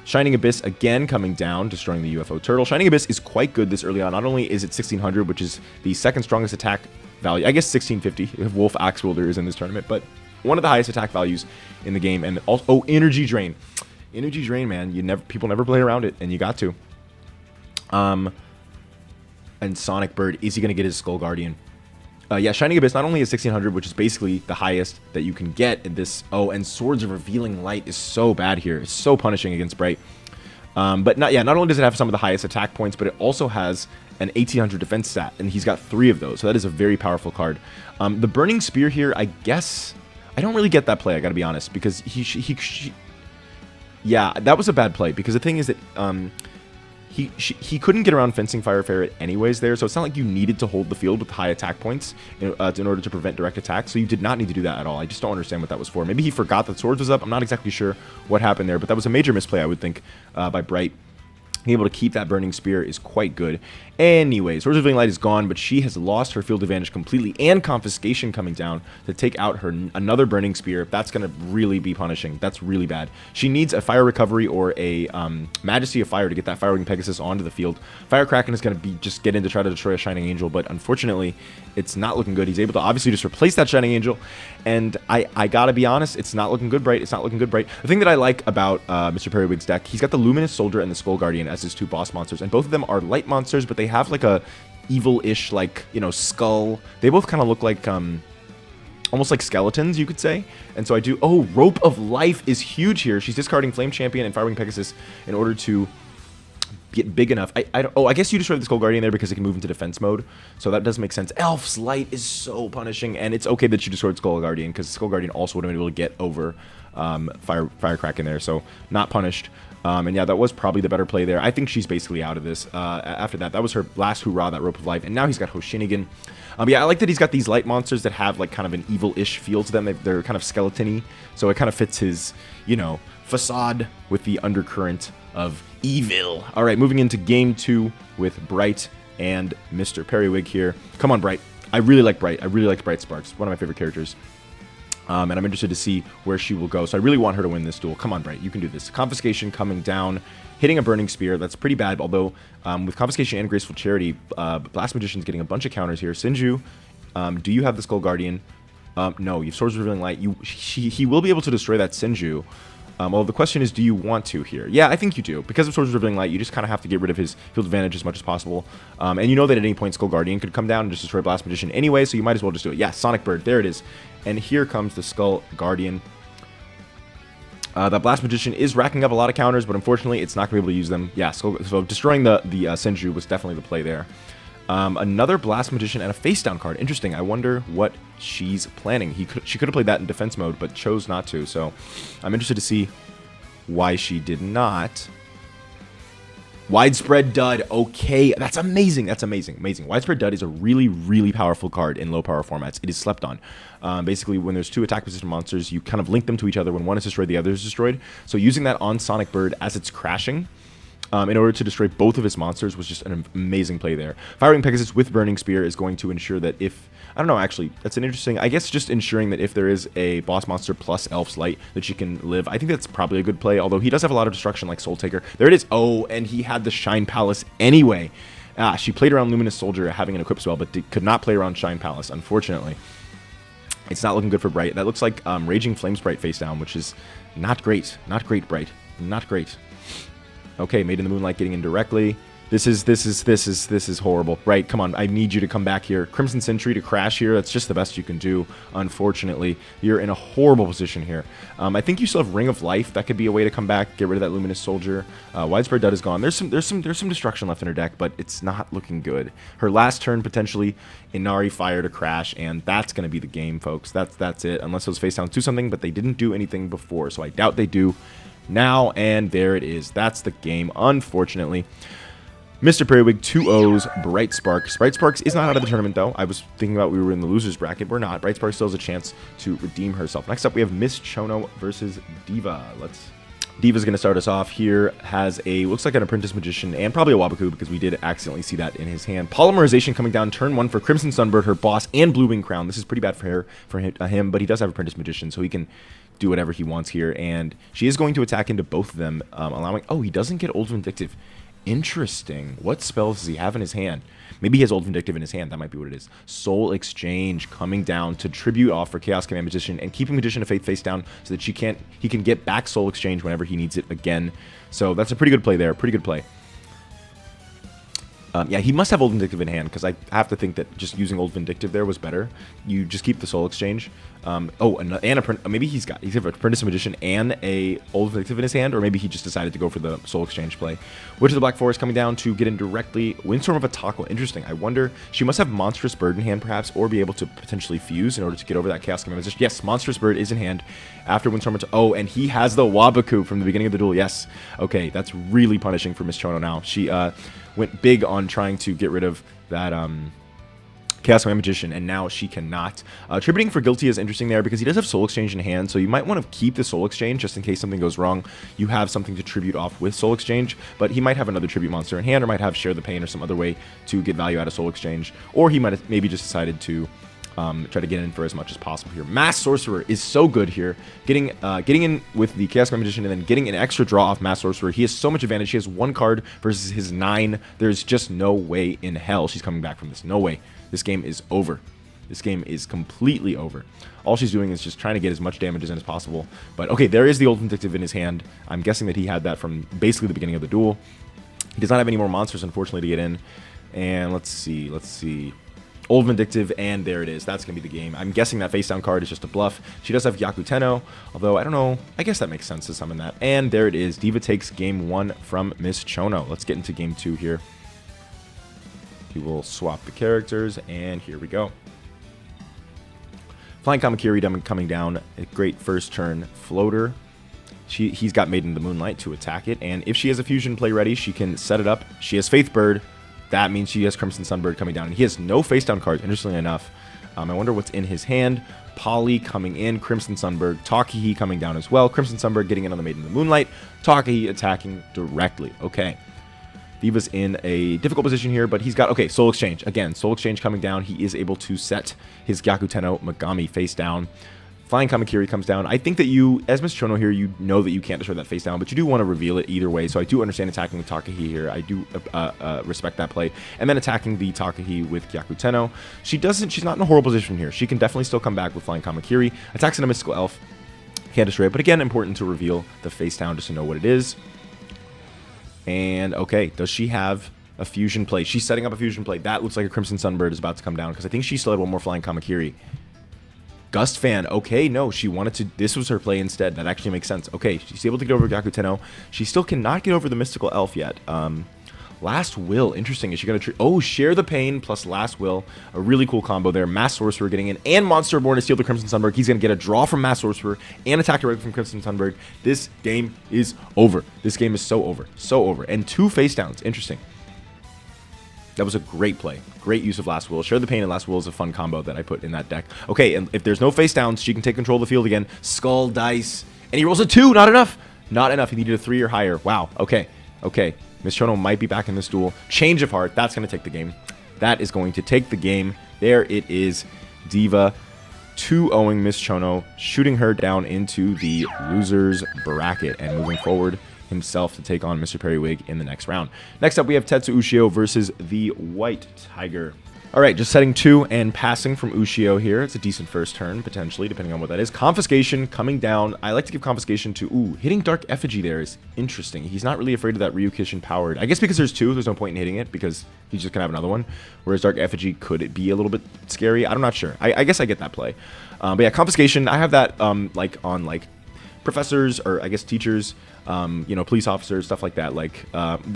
Shining Abyss again coming down, destroying the UFO Turtle. Shining Abyss is quite good this early on. Not only is it 1600, which is the second strongest attack value, I guess 1650 if Wolf Axe Wielder is in this tournament, but one of the highest attack values in the game. And also, oh, Energy Drain. Energy Drain, man. People never play around it, and you got to. And Sonic Bird, is he going to get his Skull Guardian? Yeah, Shining Abyss not only is 1600, which is basically the highest that you can get in this. Oh, and Swords of Revealing Light is so bad here. It's so punishing against Bright. But not only does it have some of the highest attack points, but it also has an 1800 defense stat, and he's got 3 of those. So that is a very powerful card. The Burning Spear here, I guess, I don't really get that play, I gotta be honest, because yeah, that was a bad play, because the thing is that he couldn't get around Fencing Fire Ferret anyways there, so it's not like you needed to hold the field with high attack points in order to prevent direct attack, so you did not need to do that at all. I just don't understand what that was for. Maybe he forgot that Swords was up. I'm not exactly sure what happened there, but that was a major misplay, I would think, by Bright. Being able to keep that Burning Spear is quite good. Anyways, Swords of Revealing Light is gone, but she has lost her field advantage completely, and Confiscation coming down to take out her another Burning Spear. That's going to really be punishing. That's really bad. She needs a Fire Recovery or a Majesty of Fire to get that Fire Wing Pegasus onto the field. Fire Kraken is going to be just get in to try to destroy a Shining Angel, but unfortunately, it's not looking good. He's able to obviously just replace that Shining Angel, and I gotta be honest, it's not looking good, Bright. It's not looking good, Bright. The thing that I like about Mr. Periwig's deck, he's got the Luminous Soldier and the Skull Guardian as his 2 boss monsters, and both of them are light monsters, but they have like a evil-ish, like, you know, skull. They both kind of look like almost like skeletons, you could say. And so I do. Oh, Rope of Life is huge here. She's discarding Flame Champion and Firewing Pegasus in order to get big enough. I guess you destroyed the Skull Guardian there because it can move into defense mode, so that does make sense. Elf's Light is so punishing, and it's okay that you destroyed Skull Guardian because Skull Guardian also would have been able to get over Fire Kraken there, so not punished. And yeah, that was probably the better play there. I think she's basically out of this. After that was her last hurrah, that Rope of Life, and now he's got Hoshinigan. Yeah, I like that he's got these light monsters that have like kind of an evil-ish feel to them. They're kind of skeleton-y, so it kind of fits his, you know, facade with the undercurrent of evil. All right, moving into game 2 with Bright and Mr. Periwig here. Come on, Bright. I really like Bright. I really like Bright Sparks. One of my favorite characters. And I'm interested to see where she will go. So I really want her to win this duel. Come on, Bright. You can do this. Confiscation coming down, hitting a Burning Spear. That's pretty bad, although with Confiscation and Graceful Charity, Blast Magician's getting a bunch of counters here. Sinju, do you have the Skull Guardian? No, you have Swords of Revealing Light. He will be able to destroy that Sinju. Well, the question is, do you want to here? Yeah, I think you do. Because of Swords of Revealing Light, you just kind of have to get rid of his field advantage as much as possible. And you know that at any point, Skull Guardian could come down and just destroy Blast Magician anyway, so you might as well just do it. Yeah, Sonic Bird, there it is. And here comes the Skull Guardian. That Blast Magician is racking up a lot of counters, but unfortunately, it's not going to be able to use them. Yeah, so destroying the Senju was definitely the play there. Another Blast Magician and a face down card. Interesting. I wonder what she's planning. She could have played that in defense mode, but chose not to. So I'm interested to see why she did not. Widespread Dud. Okay, that's amazing. That's amazing. Amazing. Widespread Dud is a really, really powerful card in low power formats. It is slept on. Basically, when there's two attack position monsters, you kind of link them to each other. When one is destroyed, the other is destroyed. So using that on Sonic Bird as it's crashing, in order to destroy both of his monsters was just an amazing play there. Firing Pegasus with Burning Spear is going to ensure that if... I don't know, actually. That's an interesting... I guess just ensuring that if there is a boss monster plus Elf's Light, that she can live. I think that's probably a good play, although he does have a lot of destruction like Soul Taker. There it is. Oh, and he had the Shine Palace anyway. She played around Luminous Soldier having an equip spell, but could not play around Shine Palace, unfortunately. It's not looking good for Bright. That looks like Raging Flames Bright face down, which is not great. Not great, Bright. Not great. Okay, Made in the Moonlight getting in directly. This is horrible. Right, come on, I need you to come back here. Crimson Sentry to crash here. That's just the best you can do, unfortunately. You're in a horrible position here. I think you still have Ring of Life. That could be a way to come back, get rid of that Luminous Soldier. Widespread Dud is gone. There's some destruction left in her deck, but it's not looking good. Her last turn, potentially, Inari Fire to crash, and that's going to be the game, folks. That's it, unless those face downs do something, but they didn't do anything before, so I doubt they do now, and there it is. That's the game, unfortunately. Mr. Periwig, 2 O's, Bright Sparks. Bright Sparks is not out of the tournament, though. I was thinking about we were in the losers bracket. We're not. Bright Sparks still has a chance to redeem herself. Next up, we have Miss Chono versus Diva. Diva's going to start us off here. Has looks like an Apprentice Magician and probably a Wabaku because we did accidentally see that in his hand. Polymerization coming down turn 1 for Crimson Sunbird, her boss, and Blue Wing Crown. This is pretty bad for him, but he does have Apprentice Magician, so he can do whatever he wants here. And she is going to attack into both of them, allowing... Oh, he doesn't get Old Vindictive. Interesting. What spells does he have in his hand? Maybe he has Old Vindictive in his hand. That might be what it is. Soul Exchange coming down to tribute off for Chaos Command Magician and keeping Magician of Faith face down so that he can get back Soul Exchange whenever he needs it again. So that's a pretty good play there. Pretty good play. Yeah, he must have Old Vindictive in hand, because I have to think that just using Old Vindictive there was better. You just keep the Soul Exchange. Maybe he's got Apprentice Magician and a Old Vindictive in his hand, or maybe he just decided to go for the Soul Exchange play. Witch of the Black Forest coming down to get in directly. Windstorm of Atako, interesting. I wonder, she must have Monstrous Bird in hand perhaps, or be able to potentially fuse in order to get over that Chaos Command Magician. Yes, Monstrous Bird is in hand after Windstorm of Atako. Oh, and he has the Wabaku from the beginning of the duel. Yes. Okay, that's really punishing for Miss Chono now. She went big on trying to get rid of that Chaos Command Magician, and now she cannot. Tributing for Guilty is interesting there because he does have Soul Exchange in hand, so you might want to keep the Soul Exchange just in case something goes wrong. You have something to tribute off with Soul Exchange, but he might have another tribute monster in hand, or might have Share the Pain or some other way to get value out of Soul Exchange, or he might have maybe just decided to try to get in for as much as possible here. Mass Sorcerer is so good here. Getting in with the Chaos Command Magician and then getting an extra draw off Mass Sorcerer. He has so much advantage. He has 1 card versus his 9. There's just no way in hell she's coming back from this. No way. This game is over. This game is completely over. All she's doing is just trying to get as much damage as possible. But okay, there is the Old Vindictive in his hand. I'm guessing that he had that from basically the beginning of the duel. He does not have any more monsters, unfortunately, to get in. And let's see. Old Vindictive, and there it is. That's going to be the game. I'm guessing that face down card is just a bluff. She does have Yaku Tenno, although I don't know. I guess that makes sense to summon that. And there it is. Diva takes game 1 from Miss Chono. Let's get into game 2 here. We will swap the characters, and here we go. Flying Kamakiri coming down. A great first turn floater. He's got Maiden in the Moonlight to attack it, and if she has a fusion play ready, she can set it up. She has Faith Bird. That means she has Crimson Sunbird coming down. And he has no face down cards, interestingly enough. I wonder what's in his hand. Polly coming in, Crimson Sunbird. Takihi coming down as well. Crimson Sunbird getting in on the Maiden in the Moonlight. Takihi attacking directly. Okay. Diva's in a difficult position here, but he's got... Okay, Soul Exchange. Again, Soul Exchange coming down. He is able to set his Gyaku Tenno Megami face down. Flying Kamakiri comes down. I think that you, as Miss Chono here, you know that you can't destroy that face down, but you do want to reveal it either way. So I do understand attacking with Takahi here. I do respect that play. And then attacking the Takahi with Gyaku Tenno. She's not in a horrible position here. She can definitely still come back with Flying Kamakiri. Attacks in a Mystical Elf. Can't destroy it, but again, important to reveal the face down just to know what it is. And okay, does she have a fusion play? She's setting up a fusion play. That looks like a Crimson Sunbird is about to come down because I think she still had one more Flying Kamakiri. Gust Fan. Okay, no, she wanted to... This was her play instead. That actually makes sense. Okay, she's able to get over Gyaku Tenno. She still cannot get over the Mystical Elf yet. Last Will. Interesting. Is she going to... Oh, Share the Pain plus Last Will. A really cool combo there. Mass Sorcerer getting in. And Monster Born to steal the Crimson Sunbird. He's going to get a draw from Mass Sorcerer and attack directly from Crimson Sunbird. This game is over. This game is so over. So over. And 2 face downs. Interesting. That was a great play. Great use of Last Will. Share the Pain and Last Will is a fun combo that I put in that deck. Okay, and if there's no face downs, she can take control of the field again. Skull, Dice. And he rolls a 2. Not enough. Not enough. He needed a 3 or higher. Wow. Okay. Okay. Miss Chono might be back in this duel. Change of Heart. That's going to take the game. That is going to take the game. There it is. Diva 2-0ing Miss Chono, shooting her down into the loser's bracket and moving forward himself to take on Mr. Periwig in the next round. Next up, we have Tetsu Ushio versus the White Tiger. All right, just setting 2 and passing from Ushio here. It's a decent first turn, potentially, depending on what that is. Confiscation coming down. I like to give Confiscation to... Ooh, hitting Dark Effigy there is interesting. He's not really afraid of that Ryukishin powered. I guess because there's 2, there's no point in hitting it because he's just going to have another one. Whereas Dark Effigy could be a little bit scary. I'm not sure. I guess I get that play. But yeah, Confiscation, I have that like on like professors or I guess teachers, you know, police officers, stuff like that. Like,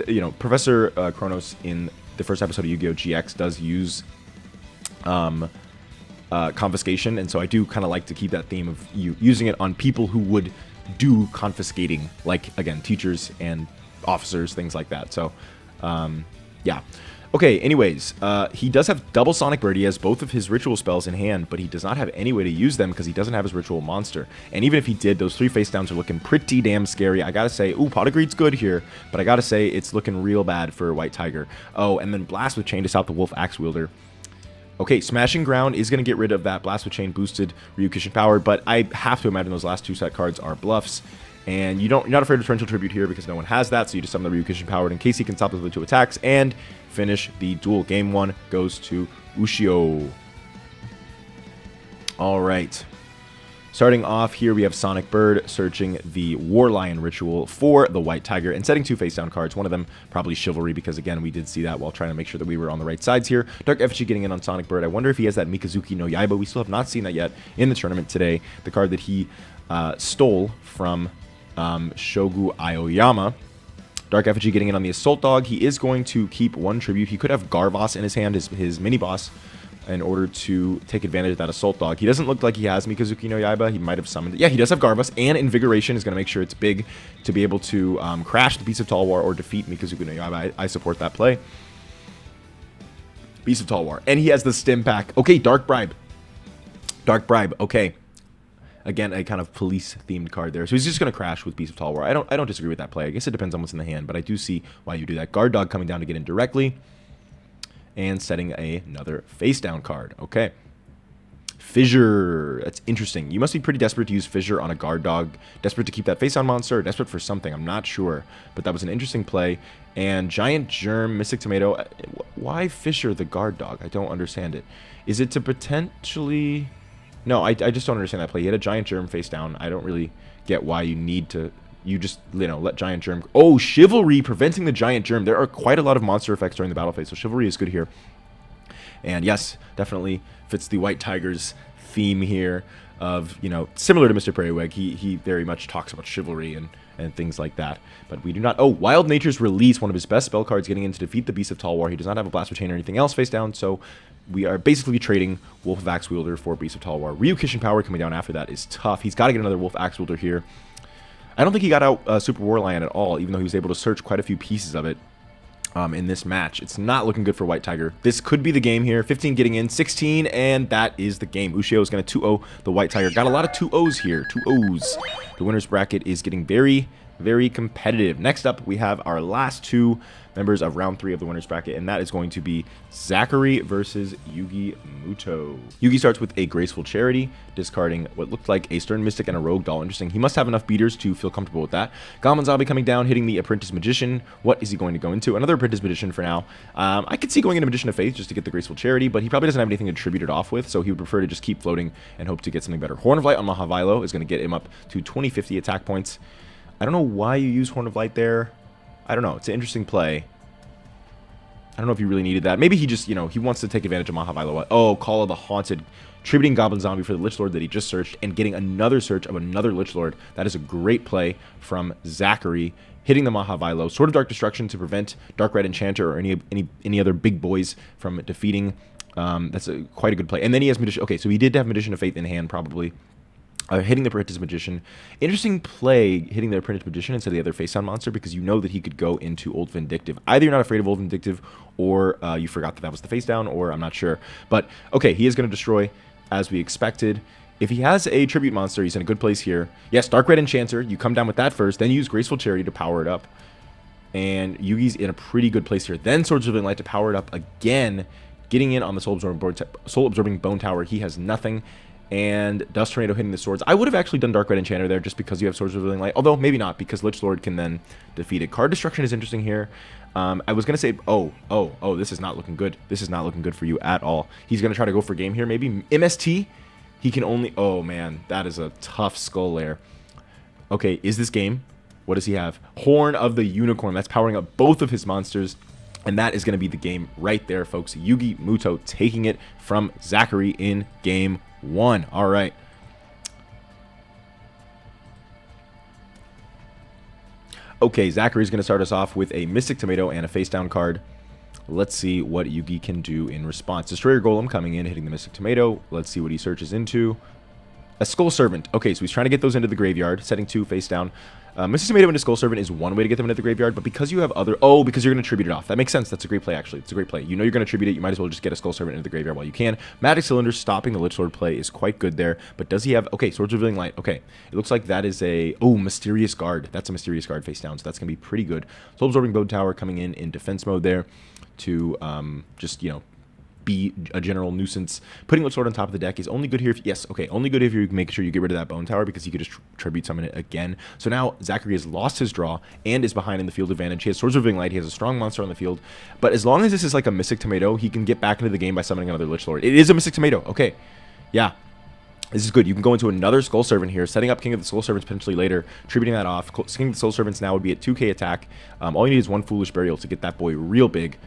you know, Professor Kronos in the first episode of Yu-Gi-Oh! GX does use confiscation, and so I do kind of like to keep that theme of using it on people who would do confiscating, like, again, teachers and officers, things like that. So, yeah. Okay, anyways, he does have double Sonic Bird. He has both of his ritual spells in hand, but he does not have any way to use them because he doesn't have his ritual monster. And even if he did, those 3 face downs are looking pretty damn scary. I gotta say, ooh, Pot of Greed's good here, but I gotta say, it's looking real bad for White Tiger. Oh, and then Blast with Chain to stop the Wolf Axe Wielder. Okay, Smashing Ground is going to get rid of that Blast with Chain boosted Ryukishin power, but I have to imagine those last 2 set cards are bluffs. And you're not afraid of Torrential Tribute here because no one has that, so you just summon the Ryukishin powered in case he can stop those with 2 attacks and finish the duel. Game 1 goes to Ushio. All right. Starting off here, we have Sonic Bird searching the War Lion ritual for the White Tiger and setting 2 face down cards. One of them probably Chivalry because, again, we did see that while trying to make sure that we were on the right sides here. Dark Effigy getting in on Sonic Bird. I wonder if he has that Mikazuki no Yaiba. We still have not seen that yet in the tournament today. The card that he stole from Shogu Aoyama. Dark Effigy getting in on the Assault Dog. He is going to keep 1 tribute. He could have Garvos in his hand, his mini-boss, in order to take advantage of that Assault Dog. He doesn't look like he has Mikazuki no Yaiba. He might have summoned it. Yeah, he does have Garvos, and Invigoration is going to make sure it's big to be able to crash the Beast of Talwar or defeat Mikazuki no Yaiba. I support that play. Beast of Talwar. And he has the Stim Pack. Okay, Dark Bribe. Dark Bribe. Okay. Again, a kind of police-themed card there. So he's just going to crash with Beast of Talwar. I don't disagree with that play. I guess it depends on what's in the hand, but I do see why you do that. Guard Dog coming down to get in directly. And setting another face-down card. Okay. Fissure. That's interesting. You must be pretty desperate to use Fissure on a Guard Dog. Desperate to keep that face-down monster. Desperate for something. I'm not sure. But that was an interesting play. And Giant Germ, Mystic Tomato. Why Fissure the Guard Dog? I don't understand it. Is it to potentially... No, I just don't understand that play. He had a Giant Germ face down. I don't really get why you need to... You just, you know, let Giant Germ... Oh, Chivalry preventing the Giant Germ. There are quite a lot of monster effects during the battle phase, so Chivalry is good here. And yes, definitely fits the White Tiger's theme here of, you know, similar to Mr. Periwig. He very much talks about Chivalry and things like that. But we do not... Oh, Wild Nature's Release, one of his best spell cards, getting in to defeat the Beast of Talwar. He does not have a Blast Chain or anything else face down, so we are basically trading Wolf of Axe Wielder for Beast of Talwar. Ryukishin power coming down after that is tough. He's got to get another Wolf Axe Wielder here. I don't think he got out Super War Lion at all, even though he was able to search quite a few pieces of it in this match. It's not looking good for White Tiger. This could be the game here. 15 getting in, 16, and that is the game. Ushio is going to 2-0 the White Tiger. Got a lot of 2-0s here. 2-0s. The winner's bracket is getting very, very competitive. Next up, we have our last two members of round 3 of the winners bracket, and that is going to be Zachary versus Yugi Muto. Yugi starts with a Graceful Charity, discarding what looked like a Stern Mystic and a Rogue Doll. Interesting. He must have enough beaters to feel comfortable with that. Goblin Zombie coming down, hitting the Apprentice Magician. What is he going to go into? Another Apprentice Magician for now. I could see going into Magician of Faith just to get the Graceful Charity, but he probably doesn't have anything to tribute it off with, so he would prefer to just keep floating and hope to get something better. Horn of Light on Mahavilo is going to get him up to 2050 attack points. I don't know why you use Horn of Light there. I don't know. It's an interesting play. I don't know if you really needed that. Maybe he just, he wants to take advantage of Mahavilo. Oh, Call of the Haunted. Tributing Goblin Zombie for the Lich Lord that he just searched and getting another search of another Lich Lord. That is a great play from Zachary. Hitting the Mahavilo. Sword of Dark Destruction to prevent Dark Red Enchanter or any other big boys from defeating. That's quite a good play. And then he has Magician. Okay, so he did have Magician of Faith in hand probably. Hitting the Apprentice Magician. Interesting play, hitting the Apprentice Magician instead of the other face-down monster, because you know that he could go into Old Vindictive. Either you're not afraid of Old Vindictive, or you forgot that was the face-down, or I'm not sure. But, okay, he is going to destroy, as we expected. If he has a Tribute monster, he's in a good place here. Yes, Dark Red Enchanter. You come down with that first, then you use Graceful Charity to power it up. And Yugi's in a pretty good place here. Then Swords of Light to power it up again, getting in on the Soul Absorbing Bone Tower. He has nothing. And Dust Tornado hitting the swords. I would have actually done Dark Red Enchanter there just because you have Swords of Revealing Light. Although, maybe not, because Lich Lord can then defeat it. Card Destruction is interesting here. I was going to say, oh, this is not looking good. This is not looking good for you at all. He's going to try to go for game here, maybe. MST, he can only... Oh, man, that is a tough Skull Lair. Okay, is this game? What does he have? Horn of the Unicorn. That's powering up both of his monsters. And that is going to be the game right there, folks. Yugi Muto taking it from Zachary in game 1. All right. Okay, Zachary's going to start us off with a Mystic Tomato and a face down card. Let's see what Yugi can do in response. Destroyer Golem coming in, hitting the Mystic Tomato. Let's see what he searches into. A Skull Servant. Okay, so he's trying to get those into the graveyard, setting 2 face down. Mystic Tomato into Skull Servant is one way to get them into the graveyard, but because you have other... Oh, because you're going to tribute it off. That makes sense. That's a great play, actually. It's a great play. You know you're going to tribute it. You might as well just get a Skull Servant into the graveyard while you can. Magic Cylinder stopping the Lich Lord play is quite good there, but does he have... Okay, Swords of Revealing Light. Okay, it looks like that is a... Oh, Mysterious Guard. That's a Mysterious Guard face down, so that's going to be pretty good. Soul Absorbing Bone Tower coming in defense mode there to just, be a general nuisance. Putting Lich Lord on top of the deck is only good here if... Yes, okay, only good if you make sure you get rid of that Bone Tower, because he could just tribute summon it again. So now Zachary has lost his draw and is behind in the field advantage. He has Swords of Revealing Light. He has a strong monster on the field. But as long as this is like a Mystic Tomato, he can get back into the game by summoning another Lich Lord. It is a Mystic Tomato. Okay, yeah. This is good. You can go into another Skull Servant here, setting up King of the Soul Servants potentially later, tributing that off. King of the Soul Servants now would be at 2k attack. All you need is one Foolish Burial to get that boy real big.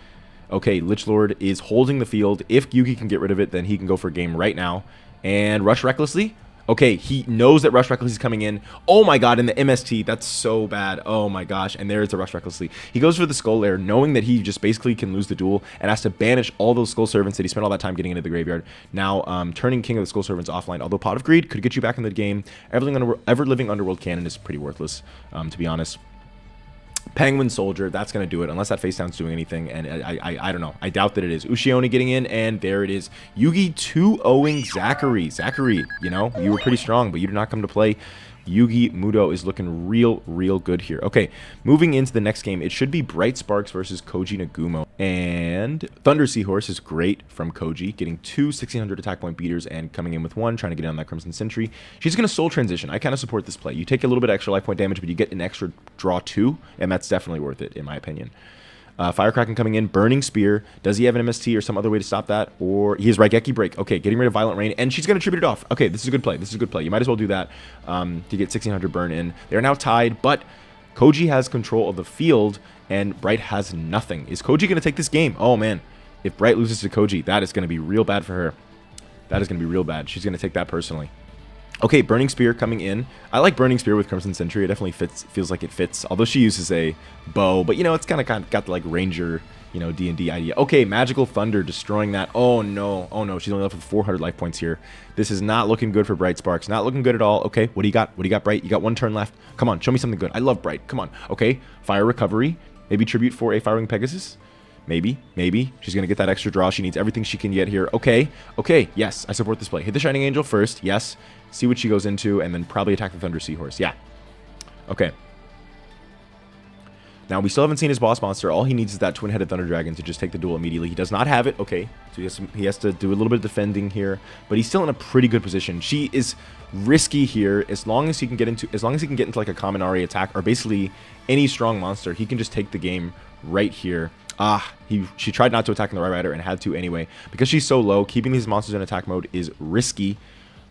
Okay, Lich Lord is holding the field. If Yugi can get rid of it, then he can go for game right now. And Rush Recklessly? Okay, he knows that Rush Recklessly is coming in. Oh my god, in the MST, that's so bad. Oh my gosh, and there's the Rush Recklessly. He goes for the Skull Lair, knowing that he just basically can lose the duel and has to banish all those Skull Servants that he spent all that time getting into the graveyard. Now, turning King of the Skull Servants offline, although Pot of Greed could get you back in the game. Ever-living Underworld Cannon is pretty worthless, to be honest. Penguin Soldier, that's going to do it, unless that face down's doing anything, and I don't know. I doubt that it is. Ushioni getting in, and there it is. Yugi 2-0ing Zachary. Zachary, you were pretty strong, but you did not come to play. Yugi Muto is looking real good here. Okay, moving into the next game, it should be Bright Sparks versus Koji Nagumo. And Thunder Seahorse is great from Koji, getting 2 1600 attack point beaters and coming in with 1, trying to get on that Crimson Sentry. She's going to Soul Transition. I kind of support this play. You take a little bit extra life point damage, but you get an extra draw 2, and that's definitely worth it, in my opinion. Firecracken coming in, Burning Spear. Does he have an MST or some other way to stop that? Or he has Raigeki Break. Okay, getting rid of Violent Rain, and she's going to tribute it off. Okay, this is a good play. This is a good play. You might as well do that to get 1600 burn in. They're now tied, but Koji has control of the field, and Bright has nothing. Is Koji going to take this game? Oh, man. If Bright loses to Koji, that is going to be real bad for her. That is going to be real bad. She's going to take that personally. Okay, Burning Spear coming in. I like Burning Spear with Crimson Sentry. It definitely fits. Feels like it fits. Although she uses a bow, but it's kind of got the like Ranger, D&D idea. Okay, Magical Thunder destroying that. Oh no, she's only left with 400 life points here. This is not looking good for Bright Sparks. Not looking good at all. Okay, what do you got? What do you got, Bright? You got 1 turn left. Come on, show me something good. I love Bright. Come on. Okay, Fire Recovery. Maybe tribute for a Firewing Pegasus. Maybe. She's going to get that extra draw. She needs everything she can get here. Okay, yes, I support this play. Hit the Shining Angel first, yes. See what she goes into, and then probably attack the Thunder Seahorse. Yeah. Okay. Now, we still haven't seen his boss monster. All he needs is that twin-headed Thunder Dragon to just take the duel immediately. He does not have it. Okay, so he has to do a little bit of defending here, but he's still in a pretty good position. She is risky here. As long as he can get into like a Kaminari attack, or basically any strong monster, he can just take the game right here. She tried not to attack in the right rider and had to anyway. Because she's so low, keeping these monsters in attack mode is risky.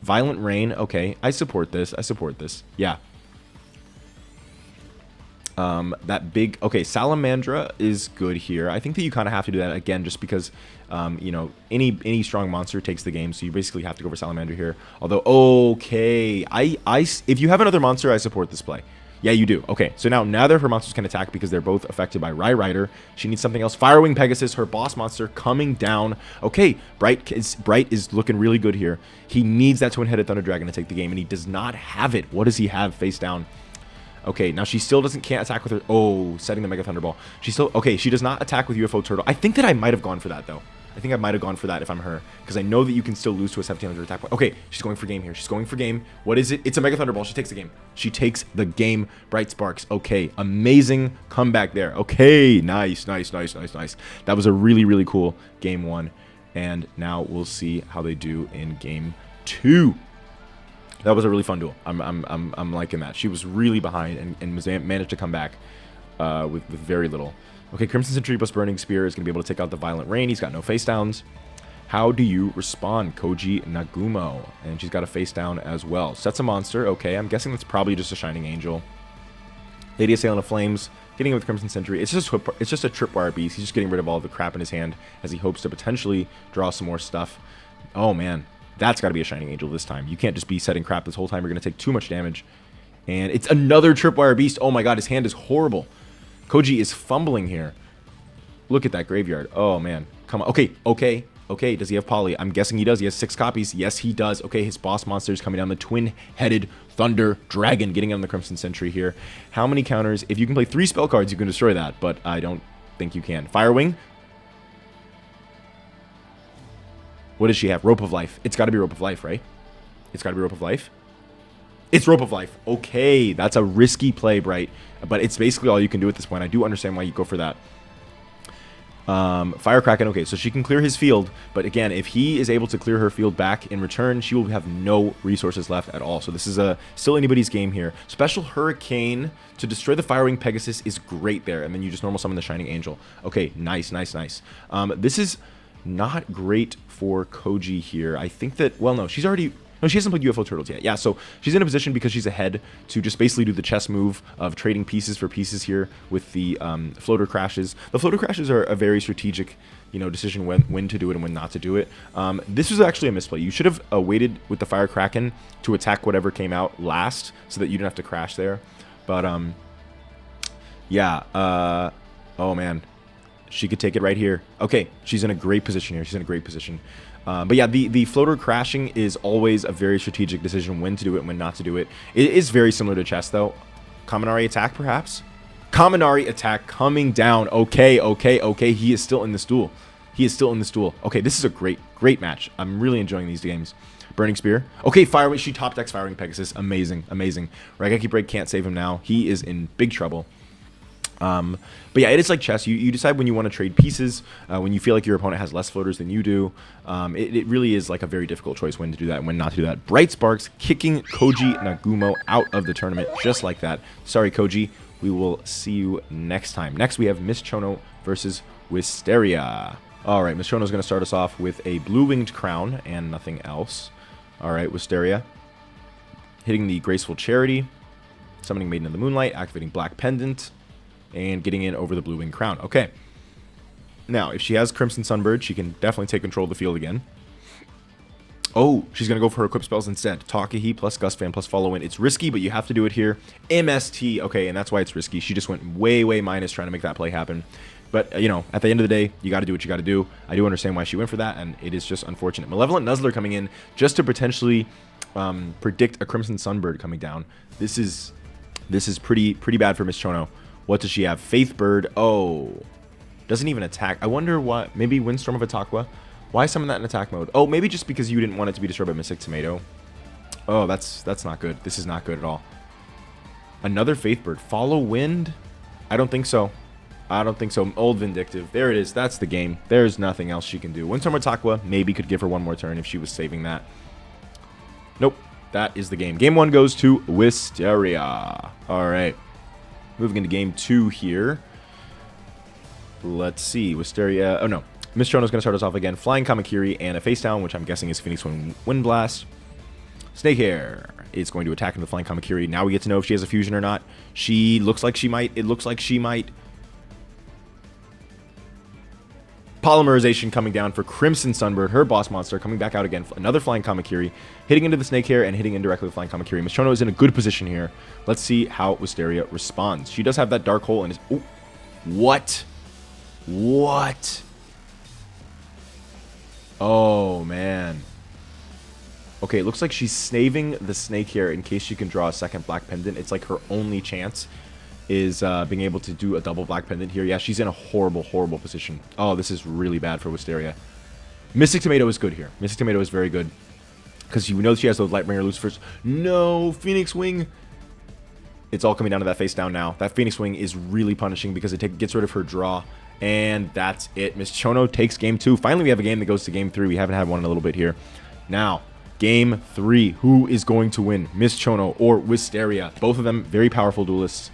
Violent Rain, okay, I support this. Yeah. That big, okay, Salamandra is good here. I think that you kind of have to do that again, just because, you know, any strong monster takes the game, so you basically have to go for Salamander here. Although, okay, if you have another monster, I support this play. Yeah, you do. Okay, so now neither of her monsters can attack because they're both affected by Rider. She needs something else. Firewing Pegasus, her boss monster, coming down. Okay, Bright is looking really good here. He needs that twin-headed Thunder Dragon to take the game, and he does not have it. What does he have face down? Okay, now she still can't attack with her. Oh, setting the Mega Thunderball. Okay, she does not attack with UFO Turtle. I think that I might have gone for that, though. I think I might have gone for that if I'm her, because I know that you can still lose to a 1700 attack point. Okay, she's going for game here. She's going for game. What is it? It's a Mega Thunderball. She takes the game. She takes the game. Bright Sparks. Okay, amazing comeback there. Okay, nice. That was a really, really cool game 1. And now we'll see how they do in game 2. That was a really fun duel. I'm liking that. She was really behind and managed to come back with very little. Okay, Crimson Sentry plus Burning Spear is going to be able to take out the Violent Rain. He's got no face downs. How do you respond? Koji Nagumo. And she's got a face down as well. Sets a monster. Okay, I'm guessing that's probably just a Shining Angel. Lady Assailant of Flames. Getting it with Crimson Sentry. It's just a Tripwire Beast. He's just getting rid of all the crap in his hand as he hopes to potentially draw some more stuff. Oh, man. That's got to be a Shining Angel this time. You can't just be setting crap this whole time. You're going to take too much damage. And it's another Tripwire Beast. Oh, my God. His hand is horrible. Koji is fumbling here. Look at that graveyard. Oh, man. Come on. Okay. Does he have Poly? I'm guessing he does. He has 6 copies. Yes, he does. Okay, his boss monster is coming down. The twin-headed Thunder Dragon getting on the Crimson Sentry here. How many counters? If you can play 3 spell cards, you can destroy that. But I don't think you can. Firewing. What does she have? Rope of Life. It's got to be Rope of Life, right? It's got to be Rope of Life. It's Rope of Life. Okay, that's a risky play, Bright. But it's basically all you can do at this point. I do understand why you go for that. Firecracken. Okay, so she can clear his field. But again, if he is able to clear her field back in return, she will have no resources left at all. So this is still anybody's game here. Special Hurricane to destroy the Firewing Pegasus is great there. And then you just normal summon the Shining Angel. Okay, nice. This is not great for Koji here. I think that, well, no, she hasn't played UFO Turtles yet. Yeah, so she's in a position because she's ahead to just basically do the chess move of trading pieces for pieces here with the floater crashes. The floater crashes are a very strategic, you know, decision when to do it and when not to do it. This was actually a misplay. You should have waited with the Firecracken to attack whatever came out last so that you didn't have to crash there. But, yeah, oh, man. She could take it right here. Okay, she's in a great position here. But yeah, the floater crashing is always a very strategic decision when to do it and when not to do it. It is very similar to chess, though. Kaminari attack, perhaps? Kaminari attack coming down. Okay. He is still in this duel. Okay, this is a great match. I'm really enjoying these games. Burning Spear. Okay, Firewing. She top decks Firewing Pegasus. Amazing. Raigeki Break can't save him now. He is in big trouble. But yeah, it is like chess. You decide when you want to trade pieces, when you feel like your opponent has less floaters than you do. It really is like a very difficult choice when to do that and when not to do that. Bright Sparks kicking Koji Nagumo out of the tournament just like that. Sorry, Koji. We will see you next time. Next, we have Miss Chono versus Wisteria. All right, Miss Chono is going to start us off with a blue-winged crown and nothing else. All right, Wisteria. Hitting the Graceful Charity. Summoning Maiden of the Moonlight. Activating Black Pendant. And getting in over the Blue Wing Crown. Okay. Now, if she has Crimson Sunbird, she can definitely take control of the field again. Oh, she's going to go for her equip spells instead. Takahi plus Gust Fan plus Follow In. It's risky, but you have to do it here. MST. Okay, and that's why it's risky. She just went way minus trying to make that play happen. But, you know, at the end of the day, you got to do what you got to do. I do understand why she went for that, and it is just unfortunate. Malevolent Nuzzler coming in just to potentially predict a Crimson Sunbird coming down. This is pretty bad for Miss Chono. What does she have? Faith Bird. Oh, doesn't even attack. I wonder what. Maybe Windstorm of Atakwa. Why summon that in attack mode? Oh, maybe just because you didn't want it to be destroyed by Mystic Tomato. Oh, that's not good. This is not good at all. Another Faith Bird. Follow Wind. I don't think so. I don't think so. Old Vindictive. There it is. That's the game. There's nothing else she can do. Windstorm Takwa maybe could give her one more turn if she was saving that. Nope. That is the game. Game 1 goes to Wisteria. All right. Moving into game 2 here. Let's see. Wisteria. Oh, no. Miss Chono's going to start us off again. Flying Kamakiri and a face down, which I'm guessing is Phoenix Wind Blast. Snakehair is going to attack into the Flying Kamakiri. Now we get to know if she has a fusion or not. She looks like she might. It looks like she might. Polymerization coming down for Crimson Sunbird, her boss monster, coming back out again. Another Flying Kamakiri, hitting into the Snakehair and hitting indirectly with Flying Kamakiri. Miss Chono is in a good position here. Let's see how Wisteria responds. She does have that Dark Hole and is... Oh, what? What? Oh, man. Okay, it looks like she's snaving the Snakehair in case she can draw a second Black Pendant. It's like her only chance is being able to do a double Black Pendant here. Yeah, she's in a horrible, horrible position. Oh, this is really bad for Wisteria. Mystic Tomato is good here. Mystic Tomato is very good because you know she has those Lightbringer Lucifers. No, Phoenix Wing. It's all coming down to that face down now. That Phoenix Wing is really punishing because it gets rid of her draw. And that's it. Miss Chono takes game 2. Finally, we have a game that goes to game 3. We haven't had one in a little bit here. Now, game 3. Who is going to win? Miss Chono or Wisteria? Both of them very powerful duelists.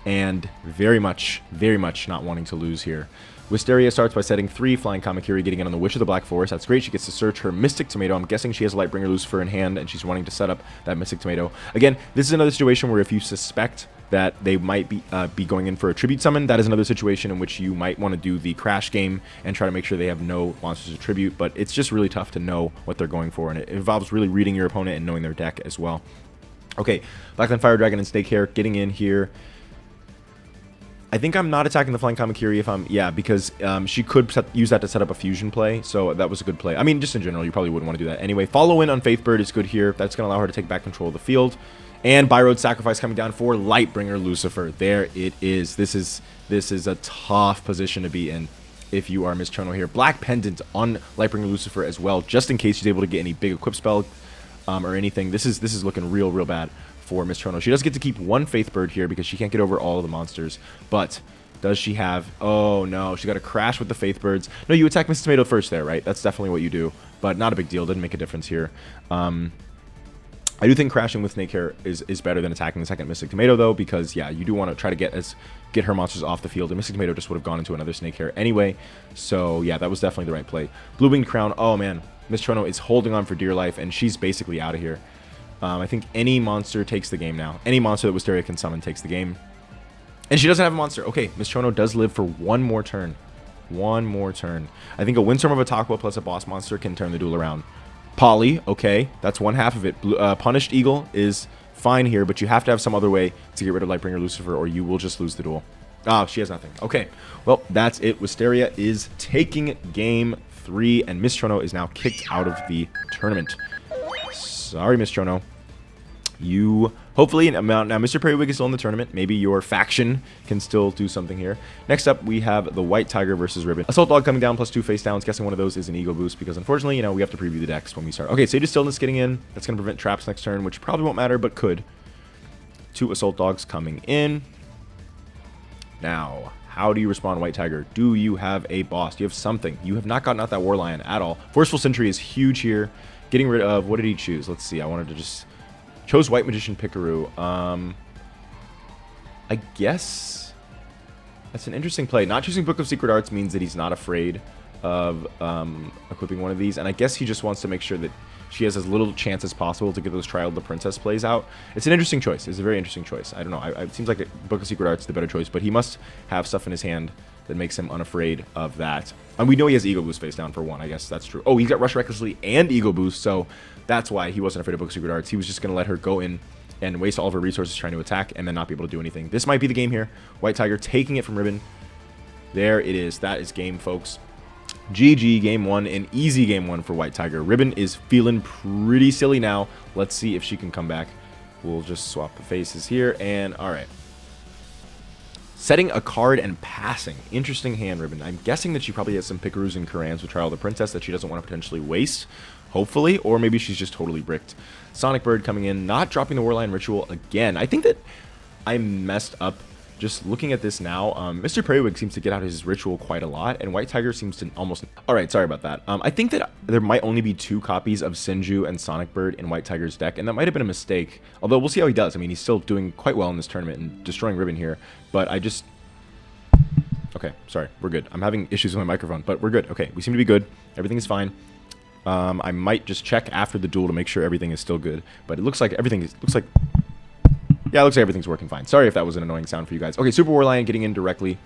And very much not wanting to lose here. Wisteria starts by setting 3 Flying Kamakiri, getting in on the Witch of the Black Forest. That's great. She gets to search her Mystic Tomato. I'm guessing she has a Lightbringer Lucifer in hand, and she's wanting to set up that Mystic Tomato. Again, this is another situation where if you suspect that they might be going in for a Tribute Summon, that is another situation in which you might want to do the Crash game and try to make sure they have no monsters to Tribute, but it's just really tough to know what they're going for, and it involves really reading your opponent and knowing their deck as well. Okay, Blackland Fire Dragon and Snakehair getting in here. I think I'm not attacking the Flying Kamakiri if I'm... Yeah, because she could use that to set up a fusion play, so that was a good play. I mean, just in general, you probably wouldn't want to do that. Anyway, Follow In on Faithbird is good here. That's going to allow her to take back control of the field. And Byroad Sacrifice coming down for Lightbringer Lucifer. There it is. This is a tough position to be in if you are Miss Chono here. Black Pendant on Lightbringer Lucifer as well, just in case she's able to get any big equip spell or anything. This is looking real bad for Miss Chono. She does get to keep one Faithbird here because she can't get over all of the monsters. But does she have... Oh, no. She got to crash with the Faithbirds. No, you attack Mrs. Tomato first there, right? That's definitely what you do. But not a big deal. Didn't make a difference here. I do think crashing with Snakehair is better than attacking the second Mystic Tomato, though, because, yeah, you do want to try to get her monsters off the field. And Mystic Tomato just would have gone into another Snakehair anyway. So, yeah, that was definitely the right play. Blue Winged Crown. Oh, man. Miss Chono is holding on for dear life, and she's basically out of here. I think any monster takes the game now. Any monster that Wisteria can summon takes the game. And she doesn't have a monster. Okay, Miss Chono does live for one more turn. One more turn. I think a Windstorm of Takwa plus a boss monster can turn the duel around. Poly, okay, that's one half of it. Punished Eagle is fine here, but you have to have some other way to get rid of Lightbringer Lucifer, or you will just lose the duel. Ah, she has nothing. Okay, well, that's it. Wisteria is taking game 3, and Miss Chono is now kicked out of the tournament. Sorry, Miss Chono. You hopefully now Mr. Periwig is still in the tournament. Maybe your faction can still do something here. Next up, we have the White Tiger versus Ribbon. Assault Dog coming down plus 2 face downs. Guessing one of those is an ego boost because unfortunately, you know, we have to preview the decks when we start. Okay, Sage of Stillness getting in. That's going to prevent traps next turn, which probably won't matter, but could. 2 Assault Dogs coming in. Now, how do you respond, White Tiger? Do you have a boss? Do you have something? You have not gotten out that War Lion at all. Forceful Sentry is huge here. Getting rid of... What did he choose? Let's see. I wanted to just... Chose White Magician Pikaru. I guess that's an interesting play. Not choosing Book of Secret Arts means that he's not afraid of equipping one of these. And I guess he just wants to make sure that she has as little chance as possible to get those Trial of the Princess plays out. It's an interesting choice. It's a very interesting choice. I don't know. It seems like Book of Secret Arts is the better choice. But he must have stuff in his hand that makes him unafraid of that. And we know he has Ego Boost face down for 1. I guess that's true. Oh, he's got Rush Recklessly and Ego Boost. So that's why he wasn't afraid of Book of Secret Arts. He was just going to let her go in and waste all of her resources trying to attack and then not be able to do anything. This might be the game here. White Tiger taking it from Ribbon. There it is. That is game, folks. GG, game 1. An easy game 1 for White Tiger. Ribbon is feeling pretty silly now. Let's see if she can come back. We'll just swap the faces here. And all right. Setting a card and passing. Interesting hand, Ribbon. I'm guessing that she probably has some Picaroos and Karans with Trial of the Princess that she doesn't want to potentially waste. Hopefully. Or maybe she's just totally bricked. Sonic Bird coming in. Not dropping the Warline Ritual again. I think that I messed up just looking at this now, Mr. Periwig seems to get out his ritual quite a lot, and White Tiger seems to almost... Alright, sorry about that. I think that there might only be 2 copies of Sinju and Sonic Bird in White Tiger's deck, and that might have been a mistake. Although, we'll see how he does. I mean, he's still doing quite well in this tournament and destroying Ribbon here, but I just... Okay, sorry, we're good. I'm having issues with my microphone, but we're good. Okay, we seem to be good. Everything is fine. I might just check after the duel to make sure everything is still good, but it looks like everything is... Yeah, it looks like everything's working fine. Sorry if that was an annoying sound for you guys. Okay, Super War Lion getting in directly.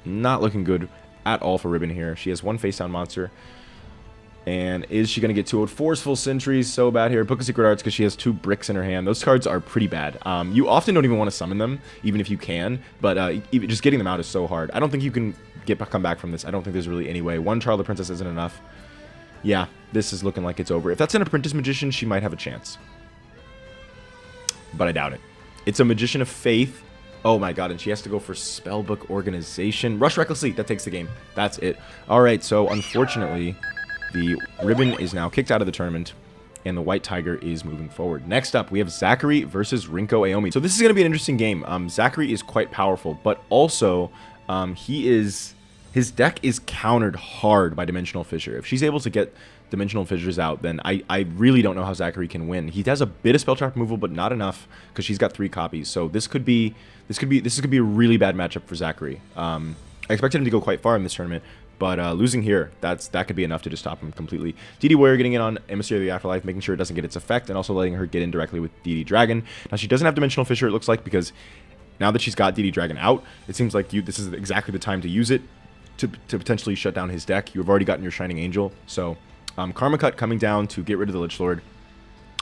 Not looking good at all for Ribbon here. She has 1 face down monster. And is she going to get 2 Forceful Sentries? So bad here. Book of Secret Arts because she has 2 bricks in her hand. Those cards are pretty bad. You often don't even want to summon them, even if you can. But even just getting them out is so hard. I don't think you can come back from this. I don't think there's really any way. 1 Charles the Princess isn't enough. Yeah, this is looking like it's over. If that's an Apprentice Magician, she might have a chance. But I doubt it. It's a Magician of Faith. Oh my god, and she has to go for Spellbook Organization. Rush Recklessly, that takes the game. That's it. Alright, so unfortunately, the Ribbon is now kicked out of the tournament, and the White Tiger is moving forward. Next up, we have Zachary versus Rinko Aomi. So this is going to be an interesting game. Zachary is quite powerful, but also, his deck is countered hard by Dimensional Fissure. If she's able to get Dimensional Fissures out, then I really don't know how Zachary can win. He has a bit of spell trap removal, but not enough because she's got 3 copies. So this could be a really bad matchup for Zachary. I expected him to go quite far in this tournament, but losing here, that could be enough to just stop him completely. DD Warrior getting in on Emissary of the Afterlife, making sure it doesn't get its effect, and also letting her get in directly with DD Dragon. Now she doesn't have Dimensional Fissure, it looks like, because now that she's got DD Dragon out, it seems like this is exactly the time to use it to potentially shut down his deck. You've already gotten your Shining Angel, so Karma Cut coming down to get rid of the Lich Lord.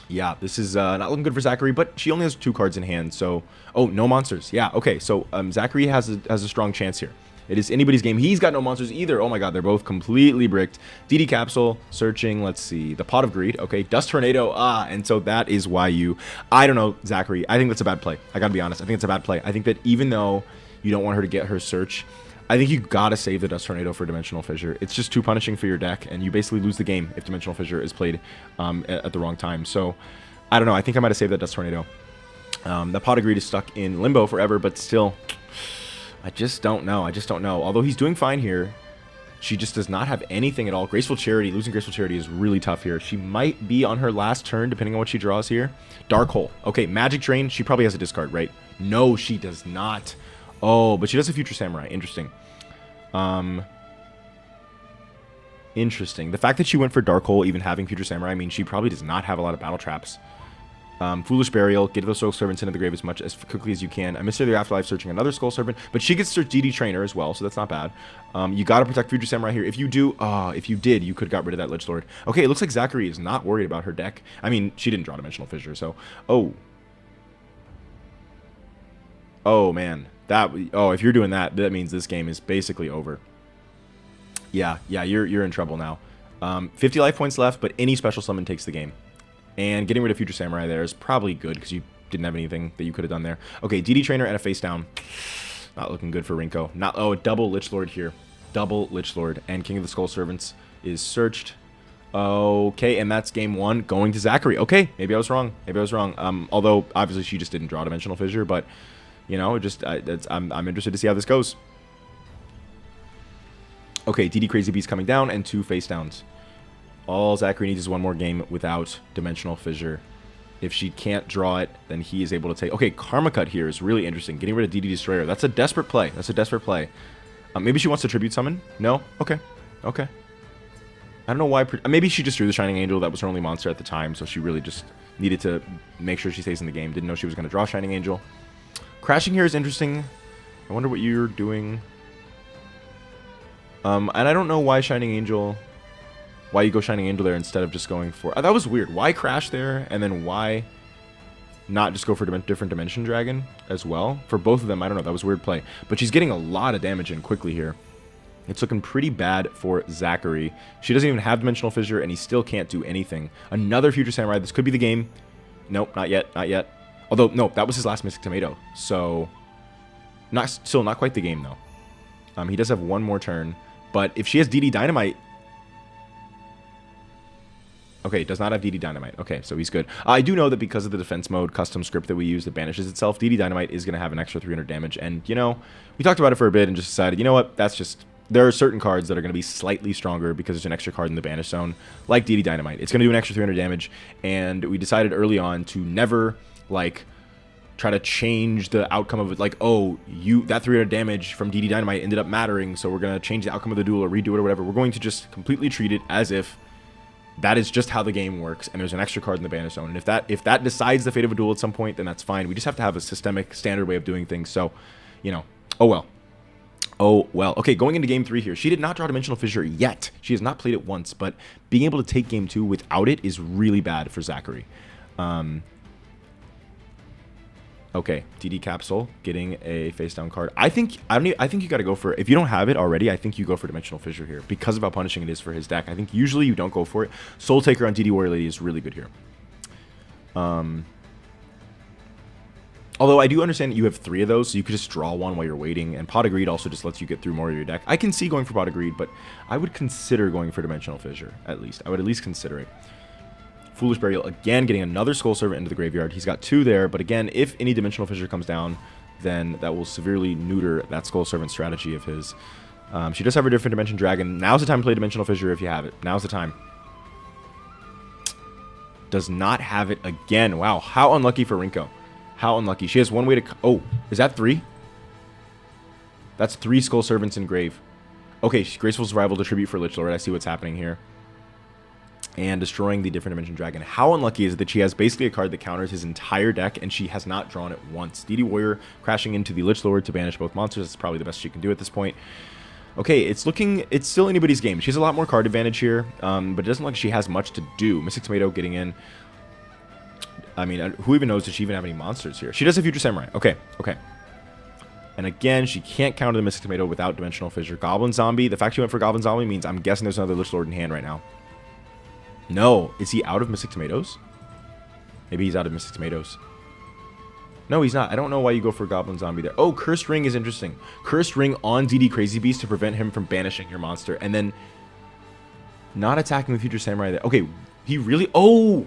Yeah, this is not looking good for Zachary, but she only has 2 cards in hand, so... Oh, no monsters. Yeah, okay, so Zachary has a strong chance here. It is anybody's game. He's got no monsters either. Oh my god, they're both completely bricked. DD Capsule, searching, let's see. The Pot of Greed, okay. Dust Tornado, and so that is why you... I don't know, Zachary. I think that's a bad play. I gotta be honest. I think it's a bad play. I think that even though you don't want her to get her search... I think you gotta save the Dust Tornado for Dimensional Fissure. It's just too punishing for your deck, and you basically lose the game if Dimensional Fissure is played at the wrong time. So, I don't know. I think I might have saved that Dust Tornado. The Pot of Greed is stuck in limbo forever, but still, I just don't know. Although he's doing fine here, she just does not have anything at all. Graceful Charity, losing Graceful Charity is really tough here. She might be on her last turn, depending on what she draws here. Dark Hole. Okay, Magic Drain, she probably has a discard, right? No, she does not. Oh, but she does a Future Samurai. Interesting. Interesting. The fact that she went for Dark Hole, even having Future Samurai, means she probably does not have a lot of battle traps. Foolish Burial, get those Soul Servants into the grave as quickly as you can. I Mystery of the Afterlife, searching another Skull Servant, but she gets to DD Trainer as well, so that's not bad. You gotta protect Future Samurai here. If you do, if you did, you could have got rid of that Lich Lord. Okay, it looks like Zachary is not worried about her deck. I mean, she didn't draw Dimensional Fissure, so... Oh, man. If you're doing that, that means this game is basically over. Yeah, you're in trouble now. 50 life points left, but any special summon takes the game. And getting rid of Future Samurai there is probably good, because you didn't have anything that you could have done there. Okay, DD Trainer and a face down. Not looking good for Rinko. A double Lich Lord here. Double Lich Lord. And King of the Skull Servants is searched. Okay, and that's game 1 going to Zachary. Okay, maybe I was wrong. Although, obviously, she just didn't draw Dimensional Fissure, but... You know, I'm interested to see how this goes. Okay, DD Crazy Beast coming down and 2 face downs. All Zachary needs is 1 more game without Dimensional Fissure. If she can't draw it, then he is able to take... Okay, Karma Cut here is really interesting. Getting rid of DD Destroyer. That's a desperate play. Maybe she wants to Tribute Summon? No? Okay. I don't know why... Maybe she just drew the Shining Angel. That was her only monster at the time, so she really just needed to make sure she stays in the game. Didn't know she was going to draw Shining Angel. Crashing here is interesting. I wonder what you're doing. And I don't know why why you go Shining Angel there instead of just going for... that was weird. Why crash there, and then why not just go for different Dimension Dragon as well? For both of them, I don't know. That was a weird play. But she's getting a lot of damage in quickly here. It's looking pretty bad for Zachary. She doesn't even have Dimensional Fissure, and he still can't do anything. Another Future Samurai. This could be the game. Nope, not yet. Although, no, that was his last Mystic Tomato. So, still not quite the game, though. He does have 1 more turn. But if she has DD Dynamite... Okay, does not have DD Dynamite. Okay, so he's good. I do know that because of the defense mode custom script that we use that banishes itself, DD Dynamite is going to have an extra 300 damage. And, you know, we talked about it for a bit and just decided, you know what, that's just... There are certain cards that are going to be slightly stronger because there's an extra card in the banish zone, like DD Dynamite. It's going to do an extra 300 damage, and we decided early on to never, like, try to change the outcome of it. Like, oh, that 300 damage from DD Dynamite ended up mattering, so we're going to change the outcome of the duel or redo it or whatever. We're going to just completely treat it as if that is just how the game works, and there's an extra card in the banish zone. And if that decides the fate of a duel at some point, then that's fine. We just have to have a systemic, standard way of doing things. So, you know, oh well. Oh, well. Okay, going into Game 3 here. She did not draw Dimensional Fissure yet. She has not played it once, but being able to take Game 2 without it is really bad for Zachary. Okay, DD Capsule, getting a face-down card. I think you got to go for... If you don't have it already, I think you go for Dimensional Fissure here because of how punishing it is for his deck. I think usually you don't go for it. Soul Taker on DD Warrior Lady is really good here. Although I do understand that you have 3 of those, so you could just draw one while you're waiting, and Pot of Greed also just lets you get through more of your deck. I can see going for Pot of Greed, but I would consider going for Dimensional Fissure, at least. I would at least consider it. Foolish Burial, again, getting another Skull Servant into the graveyard. He's got 2 there, but again, if any Dimensional Fissure comes down, then that will severely neuter that Skull Servant strategy of his. She does have a different Dimension Dragon. Now's the time to play Dimensional Fissure if you have it. Now's the time. Does not have it again. Wow, how unlucky for Rinko. How unlucky. She has one way to... Oh, is that 3? That's 3 Skull Servants in grave. Okay, Graceful Survival to tribute for Lich Lord. I see what's happening here. And destroying the different Dimension Dragon. How unlucky is it that she has basically a card that counters his entire deck and she has not drawn it once? DD Warrior crashing into the Lich Lord to banish both monsters. That's probably the best she can do at this point. Okay, it's still anybody's game. She has a lot more card advantage here, but it doesn't look like she has much to do. Mystic Tomato getting in. I mean, who even knows, does she even have any monsters here? She does have Future Samurai. Okay, okay. And again, she can't counter the Mystic Tomato without Dimensional Fissure. Goblin Zombie. The fact she went for Goblin Zombie means I'm guessing there's another Lich Lord in hand right now. No. Is he out of Mystic Tomatoes? Maybe he's out of Mystic Tomatoes. No, he's not. I don't know why you go for Goblin Zombie there. Oh, Cursed Ring is interesting. Cursed Ring on DD Crazy Beast to prevent him from banishing your monster. And then not attacking the Future Samurai there. Okay, he really... Oh!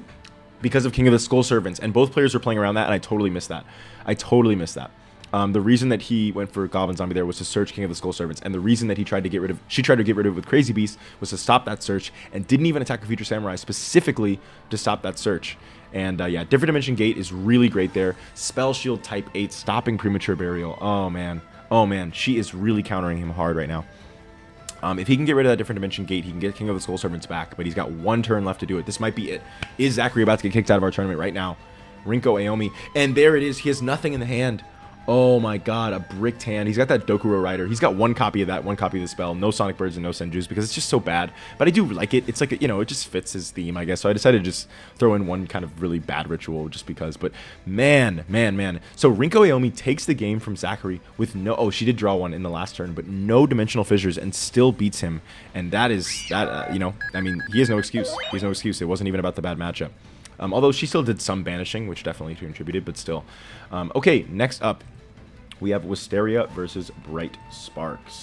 Because of King of the Skull Servants, and both players were playing around that, and I totally missed that. I totally missed that. The reason that he went for Goblin Zombie there was to search King of the Skull Servants, and the reason that she tried to get rid of it with Crazy Beast was to stop that search, and didn't even attack the Future Samurai specifically to stop that search. And yeah, Different Dimension Gate is really great there. Spell Shield type 8, stopping Premature Burial. Oh man, she is really countering him hard right now. If he can get rid of that Different Dimension Gate, he can get King of the Skull Servants back, but he's got 1 turn left to do it. This might be it. Is Zachary about to get kicked out of our tournament right now? Rinko Aomi, and there it is. He has nothing in the hand. Oh my god, a bricked hand. He's got that Dokuro Rider. He's got 1 copy of that, 1 copy of the spell. No Sonic Birds and no Senjus because it's just so bad. But I do like it. It's like, you know, it just fits his theme, I guess. So I decided to just throw in 1 kind of really bad ritual just because. But man. So Rinko Aomi takes the game from Zachary with no... Oh, she did draw 1 in the last turn, but no Dimensional Fissures and still beats him. And that is, you know, I mean, he has no excuse. He has no excuse. It wasn't even about the bad matchup. Although she still did some banishing, which definitely contributed, but still. Okay, next up. We have Wisteria versus Bright Sparks.